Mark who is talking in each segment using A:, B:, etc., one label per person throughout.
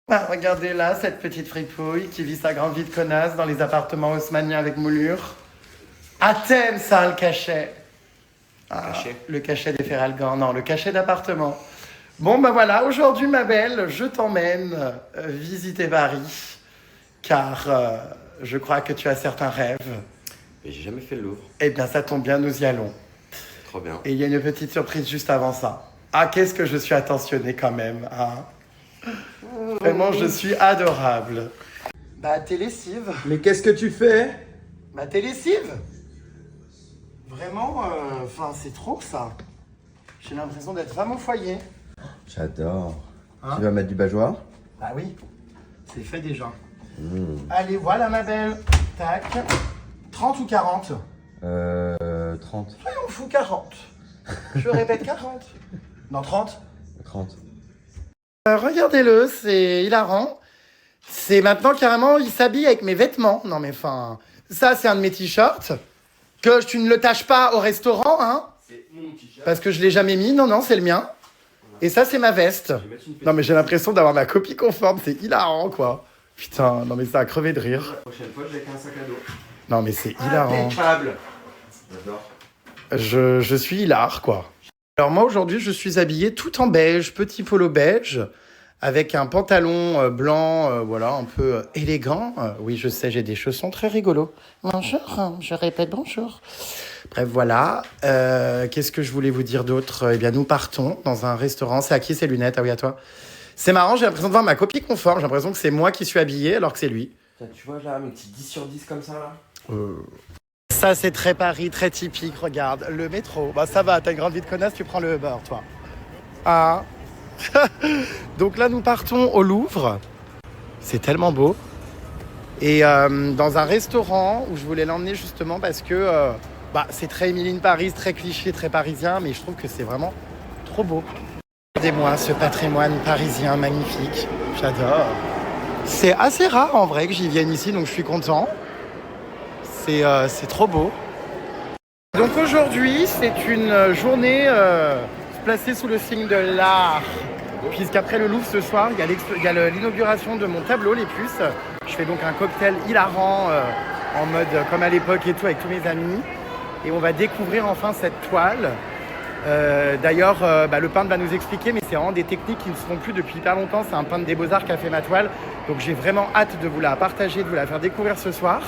A: Bah, regardez là, cette petite fripouille qui vit sa grande vie de connasse dans les appartements haussmanniens avec moulure. À thème, ça, le cachet. Le cachet des Feralgan, non, le cachet d'appartement. Bon, ben voilà, aujourd'hui, ma belle, je t'emmène visiter Paris, car je crois que tu as certains rêves.
B: Mais j'ai jamais fait le Louvre.
A: Eh bien, ça tombe bien, nous y allons.
B: Trop bien.
A: Et il y a une petite surprise juste avant ça. Ah, qu'est-ce que je suis attentionnée quand même, hein. Vraiment, je suis adorable. Bah, t'es lessive.
C: Mais qu'est-ce que tu fais?
A: Bah, t'es lessive. Vraiment, enfin, c'est trop ça. J'ai l'impression d'être femme au foyer.
C: J'adore.
A: Hein?
C: Tu vas mettre du bajoir?
A: Bah oui, c'est fait déjà. Allez, voilà ma belle. Tac. 30 ou 40?
C: 30.
A: Soyons fous, 40. Je répète 40. Non, 30.
C: 30.
A: Regardez-le, c'est hilarant. C'est maintenant carrément, il s'habille avec mes vêtements. Non mais enfin, ça c'est un de mes t-shirts. Que tu ne le tâches pas au restaurant, hein?
B: C'est mon t-shirt.
A: Parce que je l'ai jamais mis. Non, non, c'est le mien. Et ça, c'est ma veste. Non mais j'ai l'impression d'avoir ma copie conforme. C'est hilarant, quoi. Putain, non mais ça a crevé de rire.
B: La prochaine fois, j'ai qu'un sac à dos.
A: Non mais c'est hilarant.
B: Impeccable. J'adore.
A: Je suis hilar, quoi. Alors moi, aujourd'hui, je suis habillé tout en beige, petit polo beige, avec un pantalon blanc, voilà, un peu élégant. Oui, je sais, j'ai des chaussons très rigolos. Bonjour, je répète bonjour. Bref, voilà. Qu'est-ce que je voulais vous dire d'autre? Eh bien, nous partons dans un restaurant. C'est à qui ces lunettes? Ah oui, à toi. C'est marrant, j'ai l'impression de voir ma copie conforme. J'ai l'impression que c'est moi qui suis habillé alors que c'est lui.
B: Tu vois là, mes petits 10 sur 10 comme ça là.
A: Ça, c'est très Paris, très typique. Regarde, le métro. Bah, ça va, t'as une grande vie de connasse, tu prends le Uber, toi. Ah. Donc là, nous partons au Louvre. C'est tellement beau. Et dans un restaurant où je voulais l'emmener justement parce que c'est très Emily in Paris, très cliché, très parisien, mais je trouve que c'est vraiment trop beau. Regardez-moi ce patrimoine parisien magnifique. J'adore. C'est assez rare en vrai que j'y vienne ici, donc je suis content. C'est trop beau. Donc aujourd'hui, c'est une journée placée sous le signe de l'art. Puisqu'après le Louvre ce soir, il y a l'inauguration de mon tableau, Les Puces. Je fais donc un cocktail hilarant en mode comme à l'époque et tout avec tous mes amis. Et on va découvrir enfin cette toile. D'ailleurs, le peintre va nous expliquer, mais c'est vraiment des techniques qui ne se font plus depuis hyper longtemps. C'est un peintre des Beaux-Arts qui a fait ma toile. Donc j'ai vraiment hâte de vous la partager, de vous la faire découvrir ce soir.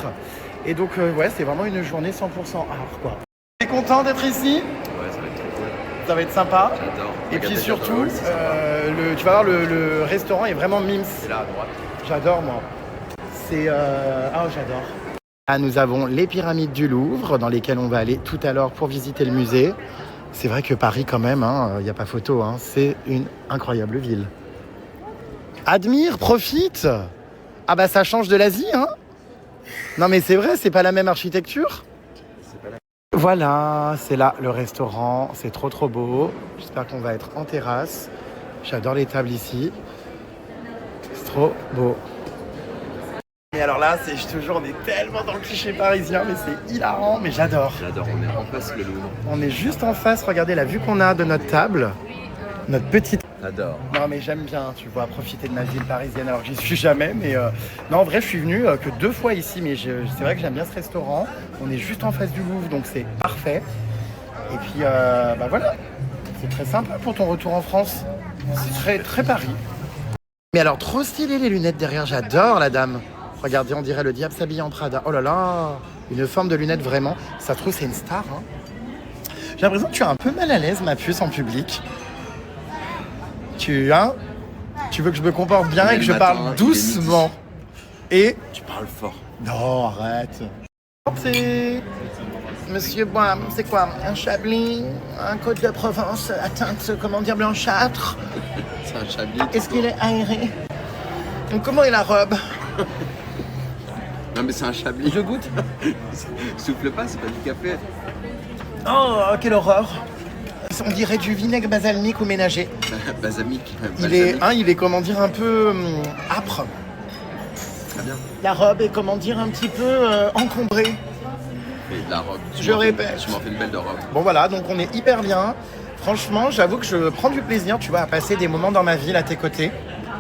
A: Et donc, c'est vraiment une journée 100% art, quoi. Tu es content d'être ici?
B: Ouais, ça va être trop cool.
A: Ça va être sympa.
B: J'adore.
A: Et puis surtout, tu vas voir, le restaurant est vraiment mimes.
B: C'est là à droite.
A: J'adore, moi. J'adore. Là, nous avons les pyramides du Louvre, dans lesquelles on va aller tout à l'heure pour visiter le musée. C'est vrai que Paris, quand même, il n'y a pas photo, hein, c'est une incroyable ville. Admire, profite. Ah bah ça change de l'Asie, hein. Non mais c'est vrai, c'est pas la même architecture. Voilà, c'est là le restaurant, c'est trop trop beau. J'espère qu'on va être en terrasse. J'adore les tables ici. C'est trop beau. Et alors là, on est tellement dans le cliché parisien, mais c'est hilarant, mais j'adore.
B: J'adore, on est en face le Louvre.
A: On est juste en face, regardez la vue qu'on a de notre table. Notre petite...
B: J'adore.
A: Non mais j'aime bien, tu vois, profiter de ma ville parisienne alors que j'y suis jamais. Mais non, en vrai, je suis venu que 2 fois ici, mais c'est vrai que j'aime bien ce restaurant. On est juste en face du Louvre, donc c'est parfait. Et puis, voilà, c'est très sympa pour ton retour en France. C'est très, très Paris. Mais alors, trop stylé les lunettes derrière, j'adore la dame. Regardez, on dirait le diable s'habille en Prada. Oh là là, une forme de lunettes vraiment. Ça se trouve, c'est une star, hein. J'ai l'impression que tu es un peu mal à l'aise, ma puce, en public. Tu veux que je me comporte bien et que je parle doucement. Et
B: Tu parles fort.
A: non, arrête. C'est Monsieur Bois, c'est quoi? Un Chablis, un Côte de Provence, atteinte, comment dire, blanchâtre.
B: C'est un chablis.
A: Est-ce qu'il est aéré? Comment est la robe?
B: Non mais c'est un chablis.
A: Je goûte.
B: Souffle pas, c'est pas du café.
A: Oh, quelle horreur. On dirait du vinaigre balsamique ou ménager.
B: Balsamique.
A: Il est comment dire, un peu âpre.
B: Très bien.
A: La robe est comment dire, un petit peu encombrée.
B: Et la robe.
A: Je répète.
B: Tu m'en fais une belle de robe.
A: Bon voilà, donc on est hyper bien. Franchement, j'avoue que je prends du plaisir, tu vois, à passer des moments dans ma ville à tes côtés.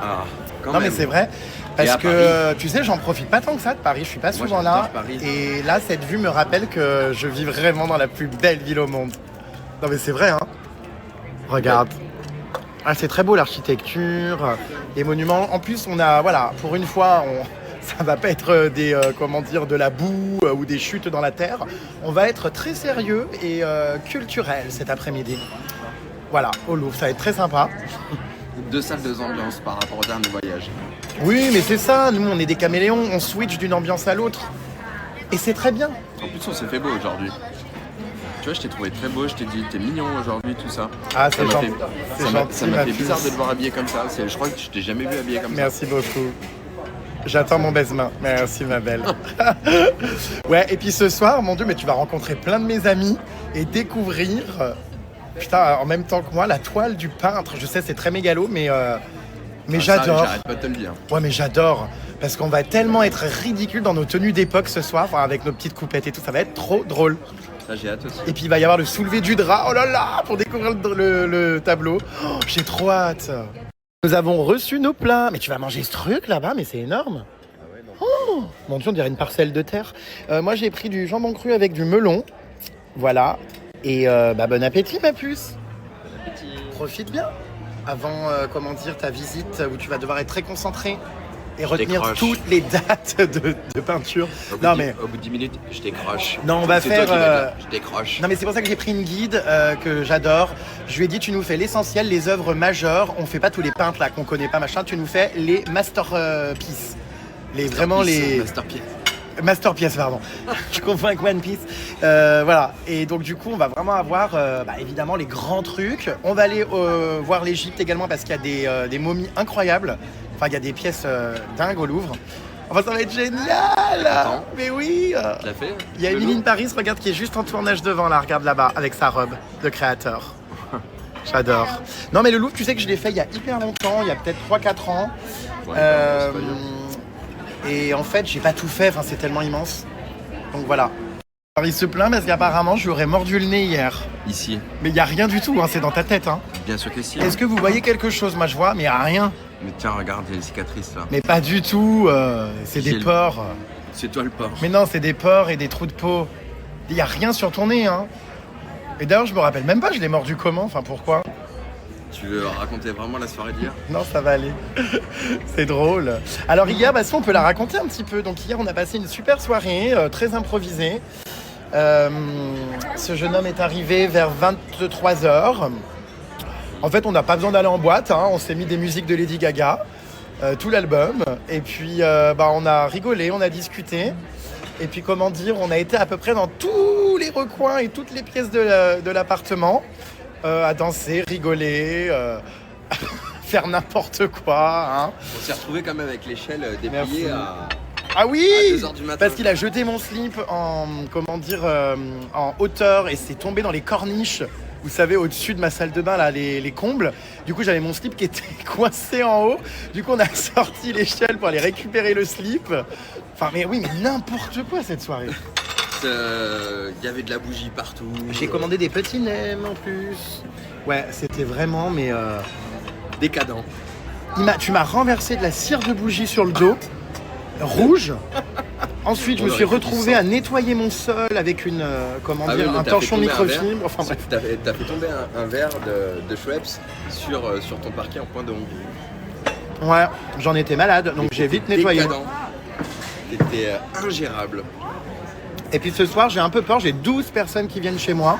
B: Ah. Quand
A: Non
B: même.
A: mais c'est vrai,
B: Et
A: parce
B: à
A: que tu sais, j'en profite pas tant que ça de Paris, je suis pas
B: Moi,
A: souvent
B: j'adore
A: là.
B: Paris.
A: Et là, cette vue me rappelle que je vis vraiment dans la plus belle ville au monde. Non mais c'est vrai, hein. Regarde. Ah, c'est très beau l'architecture, les monuments. En plus, on a, voilà, pour une fois, ça va pas être comment dire, de la boue ou des chutes dans la terre. On va être très sérieux et culturel cet après-midi. Voilà, au Louvre, ça va être très sympa.
B: 2 salles, 2 ambiances par rapport au dernier voyage.
A: Oui, mais c'est ça, nous on est des caméléons, on switch d'une ambiance à l'autre. Et c'est très bien.
B: En plus, on s'est fait beau aujourd'hui. Tu vois, je t'ai trouvé très beau, je t'ai dit, t'es mignon aujourd'hui, tout ça.
A: Ah,
B: Ça
A: c'est
B: m'a
A: gentil.
B: fait-
A: C'est
B: ça m'a-
A: gentil,
B: Ça m'a
A: ma
B: fait
A: puce.
B: bizarre de te voir habillé comme ça. Je crois que je t'ai jamais vu habillé comme
A: Merci beaucoup. J'attends mon baise-main. Merci ma belle. Ouais, et puis ce soir, mon Dieu, mais tu vas rencontrer plein de mes amis et découvrir, putain, en même temps que moi, la toile du peintre. Je sais, c'est très mégalo, mais
B: ça.
A: j'adore.
B: J'arrête pas de te le dire.
A: Ouais, mais j'adore. Parce qu'on va tellement être ridicule dans nos tenues d'époque ce soir, enfin, avec nos petites coupettes et tout. Ça va être trop drôle.
B: Ça, j'ai hâte aussi.
A: Et puis il va y avoir le soulevé du drap. Oh là là, pour découvrir le tableau. Oh, j'ai trop hâte. Nous avons reçu nos plats. Mais tu vas manger ce truc là-bas, mais c'est énorme. Oh, mon Dieu, on dirait une parcelle de terre. Moi, j'ai pris du jambon cru avec du melon. Voilà. Et bon appétit, ma puce. Profite bien. Avant, comment dire, ta visite où tu vas devoir être très concentré et retenir
B: décroche.
A: toutes les dates de peinture. Non, mais...
B: Au bout de 10 minutes, je décroche.
A: Non, on va
B: C'est toi
A: faire,
B: qui vas dire, je décroche.
A: Non mais c'est pour ça que j'ai pris une guide que j'adore. Je lui ai dit tu nous fais l'essentiel, les œuvres majeures. On fait pas tous les peintres là qu'on connaît pas machin. Tu nous fais les masterpieces. Vraiment les masterpieces pardon. Je confonds avec One Piece. Voilà. Et donc du coup on va vraiment avoir évidemment les grands trucs. On va aller voir l'Égypte également parce qu'il y a des momies incroyables. Enfin il y a des pièces dingues au Louvre. Enfin ça va être génial.
B: Attends.
A: Mais oui.
B: Tu l'as fait?
A: Il y a Emily in Paris, regarde, qui est juste en tournage devant, là, regarde là-bas, avec sa robe de créateur. J'adore. Non, mais le Louvre, tu sais que je l'ai fait il y a hyper longtemps, il y a peut-être 3-4 ans.
B: Ouais,
A: Euh,
B: c'est pas dur.
A: et en fait, j'ai pas tout fait, enfin, c'est tellement immense. Donc voilà. Alors, il se plaint parce qu'apparemment, je lui aurais mordu le nez hier.
B: Ici,
A: Mais il y a rien du tout, hein, c'est dans ta tête. Hein.
B: bien sûr que si.
A: Est-ce que vous voyez quelque chose? Moi, je vois, mais il y a rien.
B: Mais tiens, regarde, il y a les cicatrices là.
A: Mais pas du tout, c'est des
B: Gilles.
A: pores.
B: C'est toi le porc.
A: Mais non, c'est des pores et des trous de peau. Il y a rien sur ton nez, hein. Et d'ailleurs, je me rappelle même pas, je l'ai mordu comment, enfin pourquoi?
B: Tu veux raconter vraiment la soirée d'hier?
A: Non, ça va aller. C'est drôle. Alors hier, si on peut la raconter un petit peu. Donc hier, on a passé une super soirée, très improvisée. Ce jeune homme est arrivé vers 23h. En fait, on n'a pas besoin d'aller en boîte. Hein. On s'est mis des musiques de Lady Gaga, tout l'album. Et puis, on a rigolé, on a discuté. Et puis, comment dire, on a été à peu près dans tous les recoins et toutes les pièces de l'appartement. À danser, rigoler, faire n'importe quoi. Hein.
B: On s'est retrouvé quand même avec l'échelle dépliée
A: Merci.
B: à
A: Ah oui,
B: 2h du matin.
A: parce qu'il a jeté mon slip en hauteur et c'est tombé dans les corniches. Vous savez, au-dessus de ma salle de bain, là, les combles. Du coup, j'avais mon slip qui était coincé en haut. Du coup, on a sorti l'échelle pour aller récupérer le slip. Enfin, mais oui, mais n'importe quoi cette soirée.
B: Il y avait de la bougie partout.
A: J'ai commandé des petits nems en plus. Ouais, c'était vraiment, mais...
B: Décadent.
A: Tu m'as renversé de la cire de bougie sur le dos, rouge. Ensuite, je me suis retrouvé à nettoyer mon sol avec une, un torchon microfibre. Enfin bref.
B: T'as fait tomber un verre de Schweppes sur ton parquet en point de ongle.
A: Ouais, j'en étais malade, donc j'ai vite nettoyé.
B: Décadent. T'étais ingérable.
A: Et puis ce soir, j'ai un peu peur, j'ai 12 personnes qui viennent chez moi.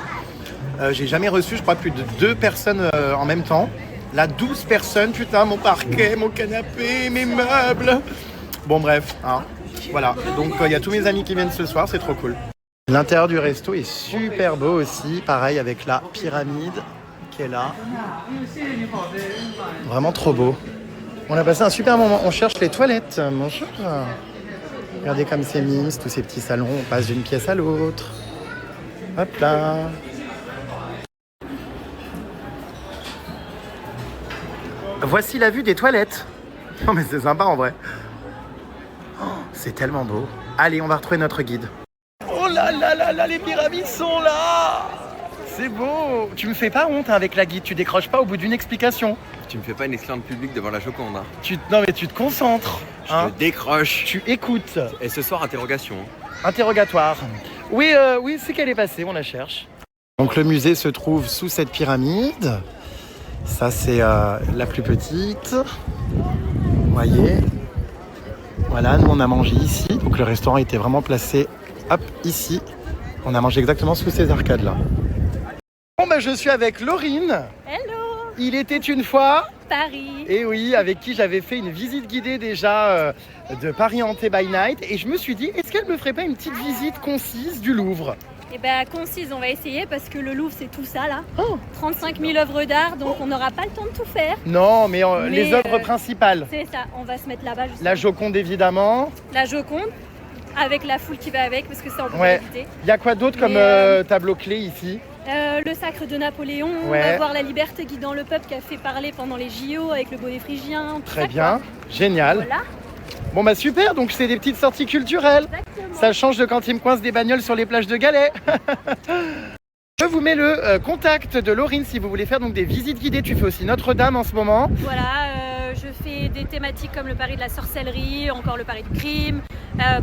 A: J'ai jamais reçu, je crois, plus de 2 personnes en même temps. Là, 12 personnes, putain, mon parquet, mon canapé, mes meubles. Bon, bref, hein. Voilà. Donc, il y a tous mes amis qui viennent ce soir, c'est trop cool. L'intérieur du resto est super beau aussi, pareil avec la pyramide qui est là. Vraiment trop beau. On a passé un super moment. On cherche les toilettes. Bonjour. Regardez comme c'est mis, tous ces petits salons. On passe d'une pièce à l'autre. Hop là. Voici la vue des toilettes. Non mais c'est sympa en vrai. Oh, c'est tellement beau. Allez, on va retrouver notre guide. Oh là là là là, les pyramides sont là. C'est beau. Tu me fais pas honte hein, avec la guide, tu décroches pas au bout d'une explication.
B: Tu me fais pas une excellente publique devant la Joconde. Hein.
A: Non mais tu te concentres.
B: Je te décroche.
A: Tu écoutes.
B: Et ce soir, interrogation.
A: Interrogatoire. Oui, c'est qu'elle est passée, on la cherche. Donc le musée se trouve sous cette pyramide. Ça c'est la plus petite. Vous voyez. Voilà, nous on a mangé ici. Donc le restaurant était vraiment placé, hop, ici. On a mangé exactement sous ces arcades-là. Bon bah je suis avec Laurine.
D: Hello.
A: Il était une fois...
D: Paris.
A: Et oui, avec qui j'avais fait une visite guidée déjà de Paris Hanté by Night. Et je me suis dit, est-ce qu'elle me ferait pas une petite visite concise du Louvre?
D: Eh bien, concise, on va essayer parce que le Louvre, c'est tout ça là. 35 000 œuvres d'art, donc on n'aura pas le temps de tout faire.
A: Non, mais les œuvres principales.
D: C'est ça, on va se mettre là-bas.
A: La Joconde, évidemment.
D: La Joconde, avec la foule qui va avec, parce que ça, on peut
A: Ouais.
D: éviter.
A: Il y a quoi d'autre comme tableau clé ici?
D: Le sacre de Napoléon, on
A: Ouais.
D: va voir la liberté guidant le peuple qui a fait parler pendant les JO avec le bonnet phrygien. tout
A: Très
D: ça,
A: bien,
D: quoi.
A: génial.
D: Voilà,
A: Bon bah super, donc c'est des petites sorties culturelles.
D: exactement.
A: Ça change de quand il me coince des bagnoles sur les plages de Galets. Je vous mets le contact de Laurine si vous voulez faire donc des visites guidées. Tu fais aussi Notre-Dame en ce moment.
D: Voilà, je fais des thématiques comme le Paris de la sorcellerie, encore le Paris du crime,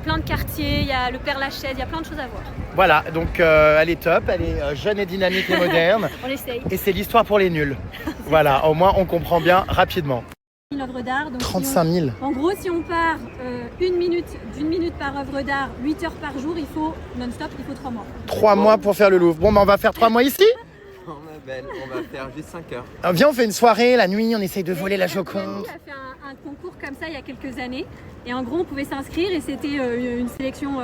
D: plein de quartiers, il y a le Père Lachaise, il y a plein de choses à voir.
A: Voilà, donc elle est top, elle est jeune et dynamique et moderne.
D: On essaye.
A: Et c'est l'histoire pour les nuls. Voilà, au moins on comprend bien rapidement.
D: Une œuvre d'art. Donc
A: 35 000.
D: En gros, si on part d'une minute par œuvre d'art, 8 heures par jour, il faut non-stop, il faut 3 mois.
A: 3 mois pour faire le Louvre. Bon, bah on va faire 3 mois ici.
B: Oh ma belle, on va faire juste 5 heures.
A: Alors, viens, on fait une soirée, la nuit, on essaye de voler la
D: Une
A: Joconde.
D: amie a fait un concours comme ça il y a quelques années. Et en gros, on pouvait s'inscrire et c'était une sélection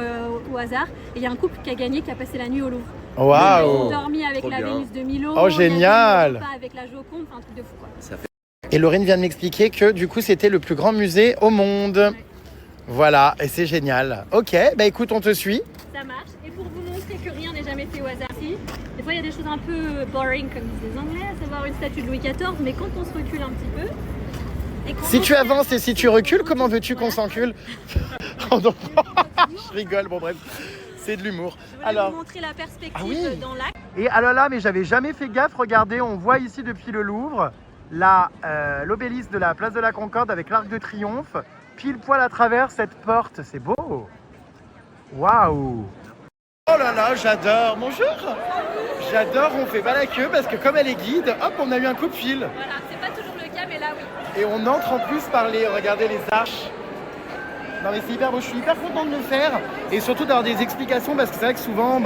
D: au hasard. Et il y a un couple qui a gagné, qui a passé la nuit au Louvre. Ils ont
A: Waouh.
D: dormi avec
B: Trop
D: la
B: bien.
D: Vénus de Milo.
A: Oh, génial.
D: Pas avec la Joconde, enfin un truc de fou quoi.
B: Ça fait
A: Et Laurine vient de m'expliquer que du coup c'était le plus grand musée au monde. Voilà, et c'est génial. Ok, bah écoute, on te suit.
D: Ça marche. Et pour vous montrer que rien n'est jamais fait au hasard ici, des fois il y a des choses un peu boring comme disent les Anglais, à savoir une statue de Louis XIV, mais quand on se recule un petit peu. Et qu'on
A: Si tu
D: montre-
A: avances et si tu recules, comment veux-tu qu'on s'encule? Je rigole, bon bref, c'est de l'humour.
D: Je voulais
A: Alors,
D: vous montrer la perspective
A: Ah oui.
D: dans l'acte.
A: et alors là, mais j'avais jamais fait gaffe, regardez, on voit ici depuis le Louvre l'obélisque de la place de la Concorde avec l'Arc de Triomphe, pile poil à travers cette porte, c'est beau. Waouh. Oh là là, j'adore, bonjour. J'adore, on fait pas la queue parce que comme elle est guide, hop, on a eu un coup de fil.
D: Voilà, c'est pas toujours le cas, mais là oui.
A: Et on entre en plus par les, regardez les arches. Non mais c'est hyper beau, je suis hyper content de le faire et surtout d'avoir des explications parce que c'est vrai que souvent,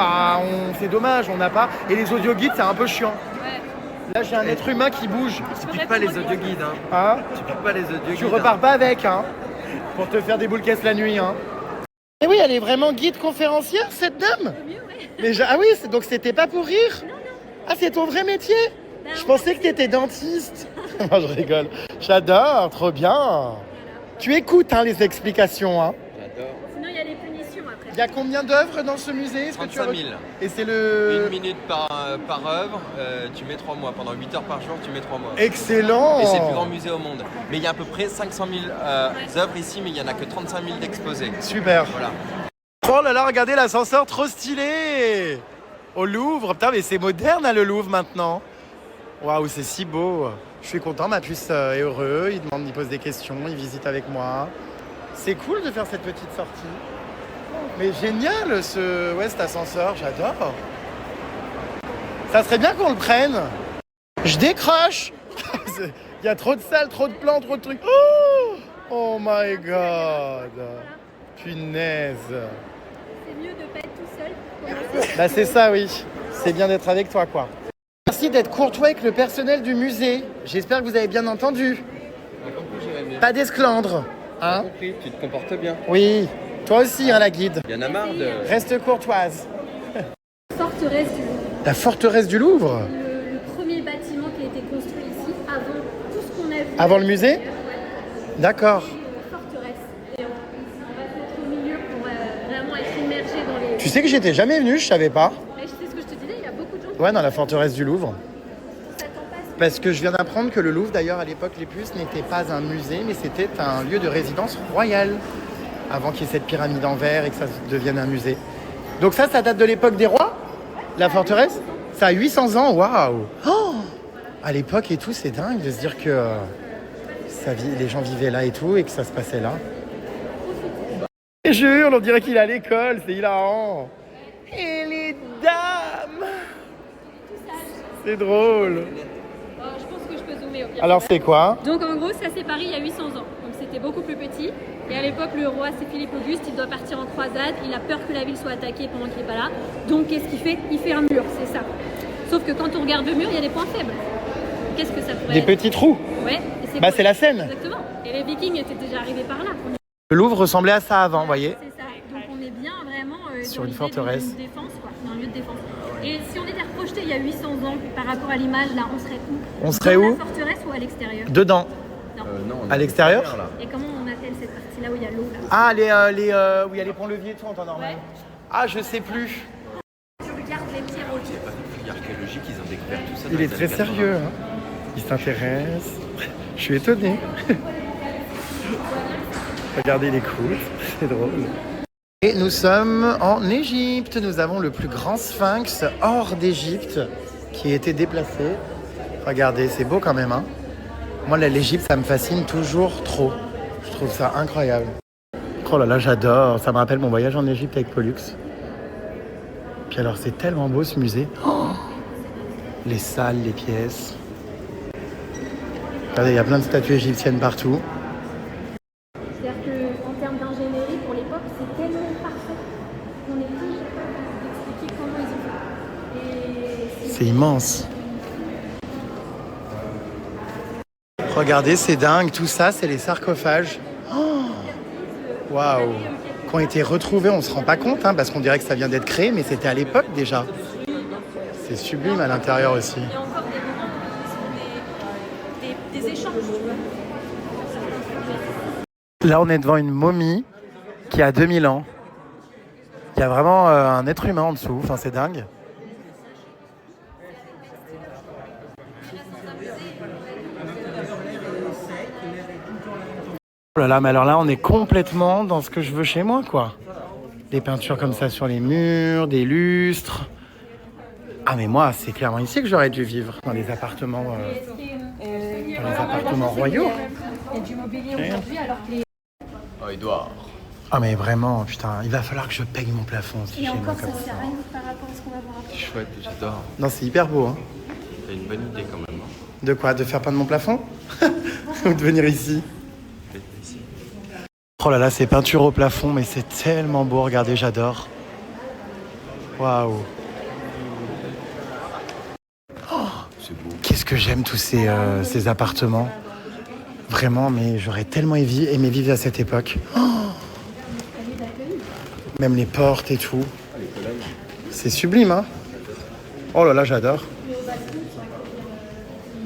A: c'est dommage, on n'a pas. Et les audio guides, c'est un peu chiant.
D: Ouais.
A: Là, j'ai un être humain qui bouge.
B: Tu piques pas les audio guides, hein.
A: Hein?
B: Tu piques pas les audio guides.
A: Tu repars pas avec, hein, pour te faire des boules caisses la nuit, hein. Et oui, elle est vraiment guide conférencière, cette dame.
D: Mieux, ouais.
A: Mais ah oui, donc c'était pas pour rire. Ah, c'est ton vrai métier?
D: Ben,
A: Je
D: on
A: pensais
D: va
A: que t'étais dentiste. Non, je rigole. J'adore, trop bien. Tu écoutes hein, les explications. Hein.
B: J'adore.
D: Sinon, il y a les punitions après.
A: Il y a combien d'œuvres dans ce musée? Est-ce que tu as
B: 35 000.
A: Et c'est le...
B: Une minute par œuvre, tu mets 3 mois. Pendant 8 heures par jour, tu mets 3 mois.
A: Excellent.
B: Et c'est le plus grand musée au monde. Mais il y a à peu près 500 000 œuvres ici, mais il n'y en a que 35 000 d'exposés.
A: Super.
B: Voilà.
A: Oh là là, regardez l'ascenseur, trop stylé. Au Louvre. Putain, mais c'est moderne hein, le Louvre maintenant. Waouh, c'est si beau. Je suis content, ma puce est heureux. Il pose des questions, il visite avec moi. C'est cool de faire cette petite sortie. Mais génial cet ascenseur, j'adore. Ça serait bien qu'on le prenne. Je décroche. Il y a trop de salles, trop de plans, trop de trucs. Oh my god. Punaise.
D: C'est mieux de pas être tout seul pour commencer.
A: Bah c'est ça, oui. C'est bien d'être avec toi, quoi. Merci d'être courtois avec le personnel du musée. J'espère que vous avez bien entendu.
B: On a compris, Jérémy.
A: Pas d'esclandre. Hein?
B: compris, tu te comportes bien.
A: Oui. Toi aussi, hein, la guide.
B: Il y en a marre de...
A: Reste courtoise.
D: Forteresse du Louvre.
A: La forteresse du Louvre.
D: Le premier bâtiment qui a été construit ici avant tout ce qu'on a vu.
A: Avant le musée? D'accord.
D: Forteresse. Et on va se mettre au milieu pour vraiment être immergé dans les.
A: Tu sais que j'étais jamais venu, je savais pas.
D: Là, je sais ce que je te disais, il y a beaucoup de gens qui
A: Ouais, dans la forteresse du Louvre.
D: ça t'en passe.
A: Parce que je viens d'apprendre que le Louvre, d'ailleurs, à l'époque, les puces, n'était pas un musée, mais c'était un lieu de résidence royale. Avant qu'il y ait cette pyramide en verre et que ça devienne un musée. Donc ça date de l'époque des rois? La forteresse? Ça a 800 ans, waouh. Oh, à l'époque et tout, c'est dingue de se dire que les gens vivaient là et tout et que ça se passait là. Et je hurle, on dirait qu'il est à l'école, c'est hilarant. Et les dames, c'est drôle.
D: Je pense que je peux zoomer au pire.
A: Alors c'est quoi?
D: Donc en gros, ça s'est Paris il y a 800 ans. Donc c'était beaucoup plus petit. Et à l'époque, le roi, c'est Philippe Auguste, il doit partir en croisade. Il a peur que la ville soit attaquée pendant qu'il n'est pas là. Donc qu'est-ce qu'il fait? Il fait un mur, c'est ça. Sauf que quand on regarde le mur, il y a des points faibles. Qu'est-ce que ça pourrait
A: Des
D: être?
A: petits trous.
D: Ouais.
A: Bah c'est la Seine.
D: Exactement. Et les Vikings étaient déjà arrivés par là.
A: Le Louvre ressemblait à ça avant, vous voyez.
D: C'est ça. Donc on est bien vraiment
A: Sur
D: dans
A: une
D: l'idée
A: forteresse.
D: d'une défense, quoi. Dans un lieu de défense. Et si on était reprojeté il y a 800 ans par rapport à l'image, là, on serait où?
A: On serait
D: dans
A: où?
D: la forteresse ou à l'extérieur?
A: Dedans.
B: Non, on est
A: À l'extérieur
B: là.
D: Et comment on appelle cette partie-là où il y a l'eau là?
A: Ah, où il y a les ponts-levis et tout en temps normal.
D: Ouais.
A: Ah, je sais plus.
D: Tu regardes les pierres au
B: Pas de fouilles archéologiques, ils ont découvert tout ça.
A: Il
B: dans
A: est
B: les
A: très
B: années 80.
A: sérieux. Hein. Il s'intéresse. Je suis étonné. Regardez les croûtes, c'est drôle. Et nous sommes en Égypte. Nous avons le plus grand sphinx hors d'Égypte qui a été déplacé. Regardez, c'est beau quand même. Hein. Moi, l'Égypte, ça me fascine toujours trop. Je trouve ça incroyable. Oh là là, j'adore. Ça me rappelle mon voyage en Égypte avec Pollux. Puis alors, c'est tellement beau ce musée. Oh, les salles, les pièces. Regardez, il y a plein de statues égyptiennes partout.
D: C'est-à-dire qu'en termes d'ingénierie, pour l'époque, c'est tellement parfait qu'on est plus capable d'expliquer comment ils ont fait. Et
A: C'est immense. Regardez, c'est dingue. Tout ça, c'est les sarcophages. Oh, waouh. Qui ont été retrouvés, on se rend pas compte, hein, parce qu'on dirait que ça vient d'être créé, mais c'était à l'époque déjà. C'est sublime à l'intérieur aussi.
D: il y a encore des moments qui sont des échanges, tu vois.
A: Là, on est devant une momie qui a 2000 ans. Il y a vraiment un être humain en dessous. Enfin, c'est dingue. Oh là là, mais alors là, on est complètement dans ce que je veux chez moi, quoi. Des peintures comme ça sur les murs, des lustres. Ah, mais moi, c'est clairement ici que j'aurais dû vivre, dans les appartements royaux.
D: Il y a du mobilier aujourd'hui alors que les...
B: Oh, Edouard.
A: Ah, mais vraiment, putain, il va falloir que je paye mon plafond aussi
D: Et
A: chez moi
D: encore,
A: comme
D: ça
A: ça.
D: sert à rien par rapport à ce qu'on va voir après.
B: C'est chouette, j'adore.
A: Non, c'est hyper beau, hein.
B: T'as une bonne idée quand même. Hein.
A: De quoi? De faire peindre mon plafond? Ou de venir ici?
B: Peut-être ici.
A: Oh là là, c'est peinture au plafond, mais c'est tellement beau, regardez, j'adore. Waouh.
B: C'est beau.
A: Qu'est-ce que j'aime tous ces appartements. Vraiment, mais j'aurais tellement aimé vivre à cette époque. Oh, même les portes et tout. C'est sublime, hein. Oh là là, j'adore.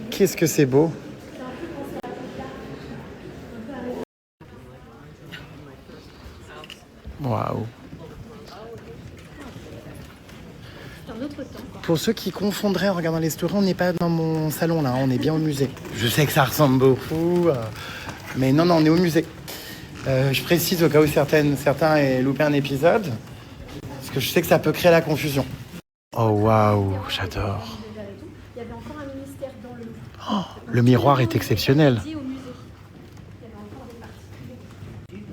A: Qu'est-ce que c'est beau. Waouh.
D: C'est un autre temps.
A: Pour ceux qui confondraient en regardant les stories, on n'est pas dans mon salon là, on est bien au musée. Je sais que ça ressemble beaucoup, mais non, on est au musée. Je précise au cas où certains aient loupé un épisode, parce que je sais que ça peut créer la confusion. Oh waouh, j'adore.
D: Il y avait encore un ministère dans le...
A: Oh, le miroir est exceptionnel.
D: Au musée. Il y avait encore des parties.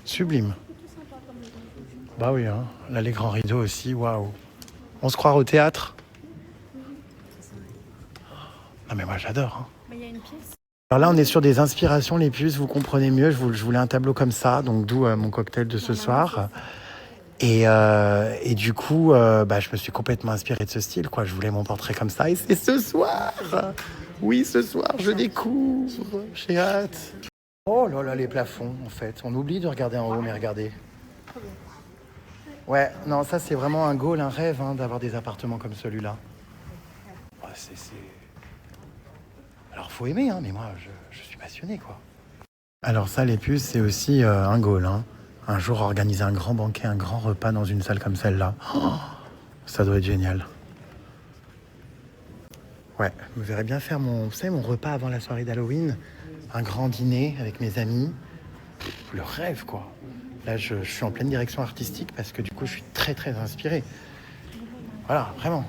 A: Sublime. Bah oui, hein. Là les grands rideaux aussi, waouh. On se croire au théâtre. Non mais moi j'adore. Hein.
D: Mais il y a une pièce.
A: Alors là on est sur des inspirations les puces, vous comprenez mieux, je voulais un tableau comme ça, donc d'où mon cocktail de ce soir. Et du coup, je me suis complètement inspiré de ce style, quoi. Je voulais mon portrait comme ça, et c'est ce soir. Oui, ce soir, je découvre. J'ai hâte. Oh là là, les plafonds, en fait. On oublie de regarder en haut, mais regardez. Ouais, non, ça c'est vraiment un goal, un rêve, hein, d'avoir des appartements comme celui-là. Ouais, Alors, faut aimer, hein, mais moi, je suis passionné, quoi. Alors ça, les puces, c'est aussi un goal, hein. Un jour, organiser un grand banquet, un grand repas dans une salle comme celle-là. Oh, ça doit être génial. Ouais, vous verrez bien faire mon repas avant la soirée d'Halloween. Un grand dîner avec mes amis. le rêve, quoi. Là, je suis en pleine direction artistique parce que du coup, je suis très, très inspiré. Voilà, vraiment.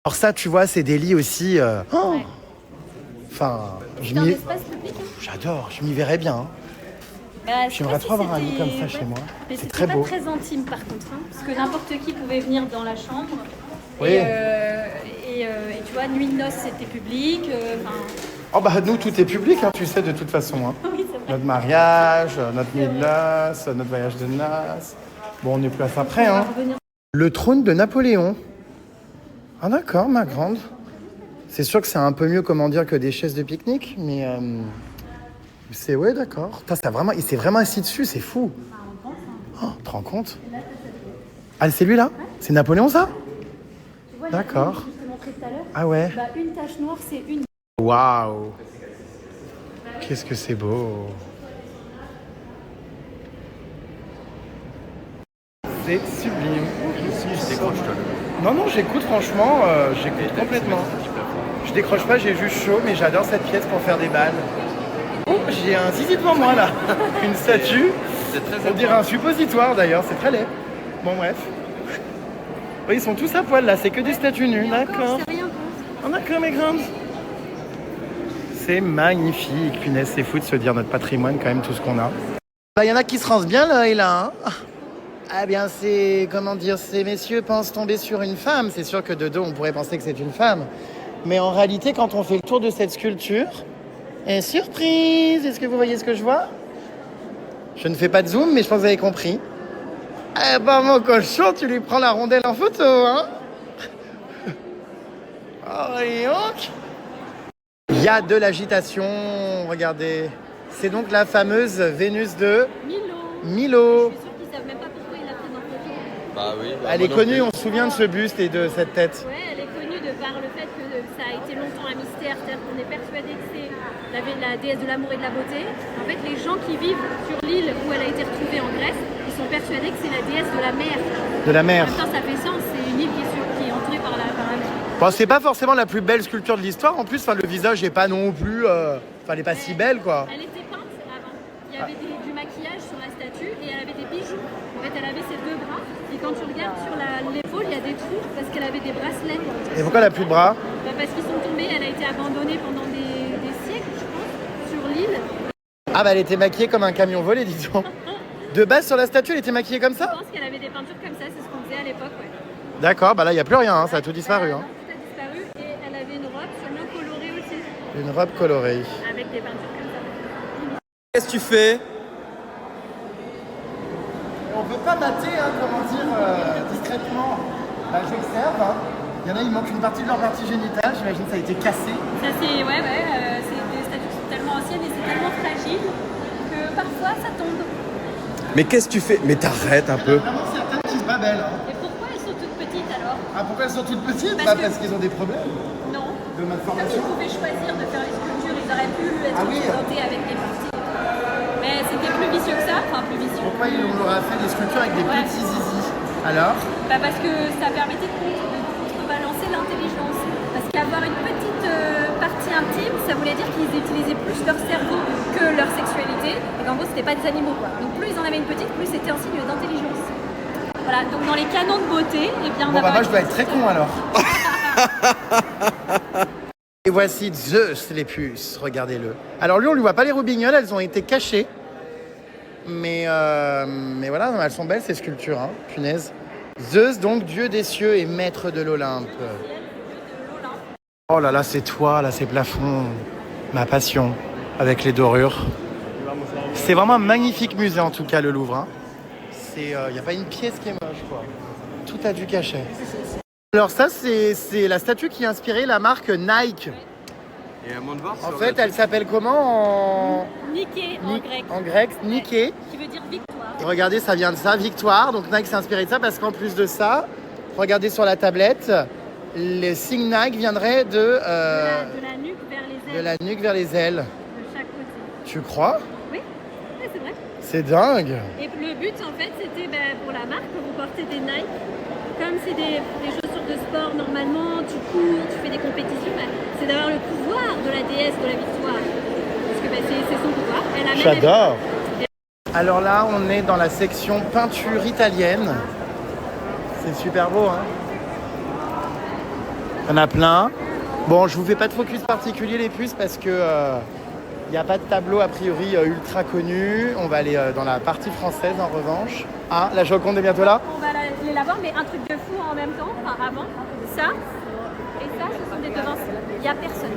A: Alors ça, tu vois, c'est des lits aussi...
D: Ouais.
A: Enfin,
D: C'est un espace public.
A: j'adore, je m'y verrais bien. Hein. J'aimerais trop avoir un lit comme ça chez moi.
D: Mais
A: C'est très
D: pas
A: beau.
D: très intime par contre, hein, parce que n'importe qui pouvait venir dans la chambre.
A: Oui.
D: Et tu vois, nuit de noces c'était public.
A: Oh bah nous, tout est public, hein, tu sais, de toute façon. Hein.
D: Oui, c'est vrai.
A: Notre mariage, notre nuit de noces, notre voyage de noces. Bon, on n'est plus à ça près, hein. Le trône de Napoléon. Ah d'accord, ma grande. C'est sûr que c'est un peu mieux, comment dire, que des chaises de pique-nique, mais c'est ouais, d'accord. Il s'est vraiment assis dessus, c'est fou. Oh, tu te rends compte? Ah, c'est lui là? C'est Napoléon ça?
D: Tu vois,
A: d'accord.
D: je te montrais tout à l'heure.
A: Ah ouais.
D: Bah, une tache noire, c'est une.
A: Waouh. Qu'est-ce que c'est beau. C'est sublime.
B: Je décroche, toi.
A: Non, j'écoute franchement, j'écoute complètement. Je décroche pas, j'ai juste chaud, mais j'adore cette pièce pour faire des balles. Oh, j'ai un zizi devant moi là. Une statue.
B: C'est très
A: On dirait un suppositoire d'ailleurs, c'est très laid. Bon, bref. Oui, ils sont tous à poil là, c'est que des statues nues, d'accord.
D: C'est rien.
A: Oh, d'accord, mes grandes. C'est magnifique, punaise, c'est fou de se dire notre patrimoine, quand même, tout ce qu'on a. Il y en a qui se rancent bien l'œil là. Hein. Ah bien, c'est, comment dire, ces messieurs pensent tomber sur une femme. C'est sûr que de dos, on pourrait penser que c'est une femme. Mais en réalité, quand on fait le tour de cette sculpture, et surprise, est-ce que vous voyez ce que je vois? Je ne fais pas de zoom, mais je pense que vous avez compris. Eh ben, mon cochon, tu lui prends la rondelle en photo, hein? Oh, et donc. Il y a de l'agitation, regardez. C'est donc la fameuse Vénus de Milo.
D: Je suis sûre qu'ils savent même pas pourquoi il l'a pris en photo.
B: Bah oui.
A: Elle est connue, on se souvient de ce buste et de cette tête.
D: Ouais, elle est connue de par le fait que ça a été longtemps un mystère. C'est-à-dire qu'on est persuadé que c'est la déesse de l'amour et de la beauté. En fait, les gens qui vivent sur l'île où elle a été retrouvée en Grèce, ils sont persuadés que c'est la déesse de la mer.
A: De la mer.
D: En même temps, ça fait sens. C'est une île qui est entourée par la mer.
A: Bon, c'est pas forcément la plus belle sculpture de l'histoire. En plus, le visage est pas non plus... elle est pas si belle, quoi.
D: Elle était peinte avant. Il y avait du maquillage sur la statue et elle avait des bijoux. En fait, elle avait ses deux bras. Et quand tu regardes sur l'épaule, il y a des trous parce qu'elle avait des bracelets.
A: Et pourquoi elle a plus de bras?
D: Parce qu'ils sont tombés. Elle a été abandonnée pendant des siècles, je pense, sur l'île.
A: Ah bah elle était maquillée comme un camion volé, disons. De base, sur la statue, elle était maquillée comme ça?
D: Je pense qu'elle avait des peintures comme ça. C'est ce qu'on faisait à l'époque, ouais.
A: D'accord, bah là, il n'y a plus rien, hein, ça a tout disparu. Hein.
D: Tout a disparu et elle avait une robe sûrement colorée aussi.
A: Une robe colorée.
D: Avec des peintures comme ça.
B: Qu'est-ce que tu fais?
A: On ne peut pas mater, hein, comment dire, discrètement. Bah, j'observe. Hein. Il y en a, il manque une partie de leur partie génitale. J'imagine que ça a été cassé.
D: Ça, c'est c'est des statues qui sont tellement anciennes et c'est tellement fragile que parfois ça tombe.
B: Mais qu'est-ce que tu fais? Mais t'arrêtes un peu.
A: Vraiment, certaines qui se babellent. Hein.
D: Et pourquoi elles sont toutes petites alors?
A: Ah, pourquoi elles sont toutes petites?
D: Parce que-
A: qu'ils ont des problèmes
D: Non.
A: de
D: Comme
A: malformation.
D: ils pouvaient choisir de faire les sculptures, ils auraient pu être
A: Ah oui.
D: représentés avec des parties. Mais c'était plus vicieux que ça, enfin plus vicieux.
A: Pourquoi on leur a fait des sculptures avec des
D: Ouais.
A: petits zizi? Alors?
D: Bah parce que ça permettait de contrebalancer l'intelligence. Parce qu'avoir une petite partie intime, ça voulait dire qu'ils utilisaient plus leur cerveau que leur sexualité. Et qu'en gros, c'était pas des animaux, quoi. Donc plus ils en avaient une petite, plus c'était un signe d'intelligence. Voilà, donc dans les canons de beauté, eh bien,
A: Bon, bah, moi, je dois être très con alors. Et voici Zeus, les puces, regardez-le. Alors lui, on lui voit pas les roubignoles, elles ont été cachées. Mais voilà, non, elles sont belles ces sculptures, hein, punaise. Zeus, donc dieu des cieux et maître de l'Olympe. Oh là là, c'est toi, là, ces plafonds. Ma passion, avec les dorures. C'est vraiment un magnifique musée, en tout cas, le Louvre. Hein. Il n'y a pas une pièce qui est moche, quoi. Tout a du cachet. Alors ça, c'est la statue qui a inspiré la marque Nike.
B: Et à moins de voir.
A: En fait, elle s'appelle comment en...
D: Niké en grec.
A: En grec, Nike.
D: Qui veut dire victoire.
A: Et regardez, ça vient de ça, victoire. Donc Nike s'est inspiré de ça parce qu'en plus de ça, regardez sur la tablette, le signe Nike viendrait
D: De la nuque vers les ailes.
A: de la nuque vers les ailes.
D: De chaque côté.
A: Tu crois?
D: Oui, ouais, c'est vrai.
A: C'est dingue.
D: Et le but, en fait, c'était pour la marque, quand vous portez des Nike, comme c'est des chaussures de sport, normalement, tu cours, tu fais des compétitions, c'est d'avoir le pouvoir de la déesse de la victoire. Parce que c'est son pouvoir. Elle a même
A: J'adore. Alors là, on est dans la section peinture italienne. C'est super beau, hein. On a plein. Bon, je vous fais pas de focus particulier les puces parce que il n'y a pas de tableau a priori ultra connu. On va aller dans la partie française en revanche. Ah, la Joconde est bientôt là.
D: On va aller la voir, mais un truc de fou en même temps, enfin avant. Ça et ça, ce sont des De Vinci. Il n'y a personne.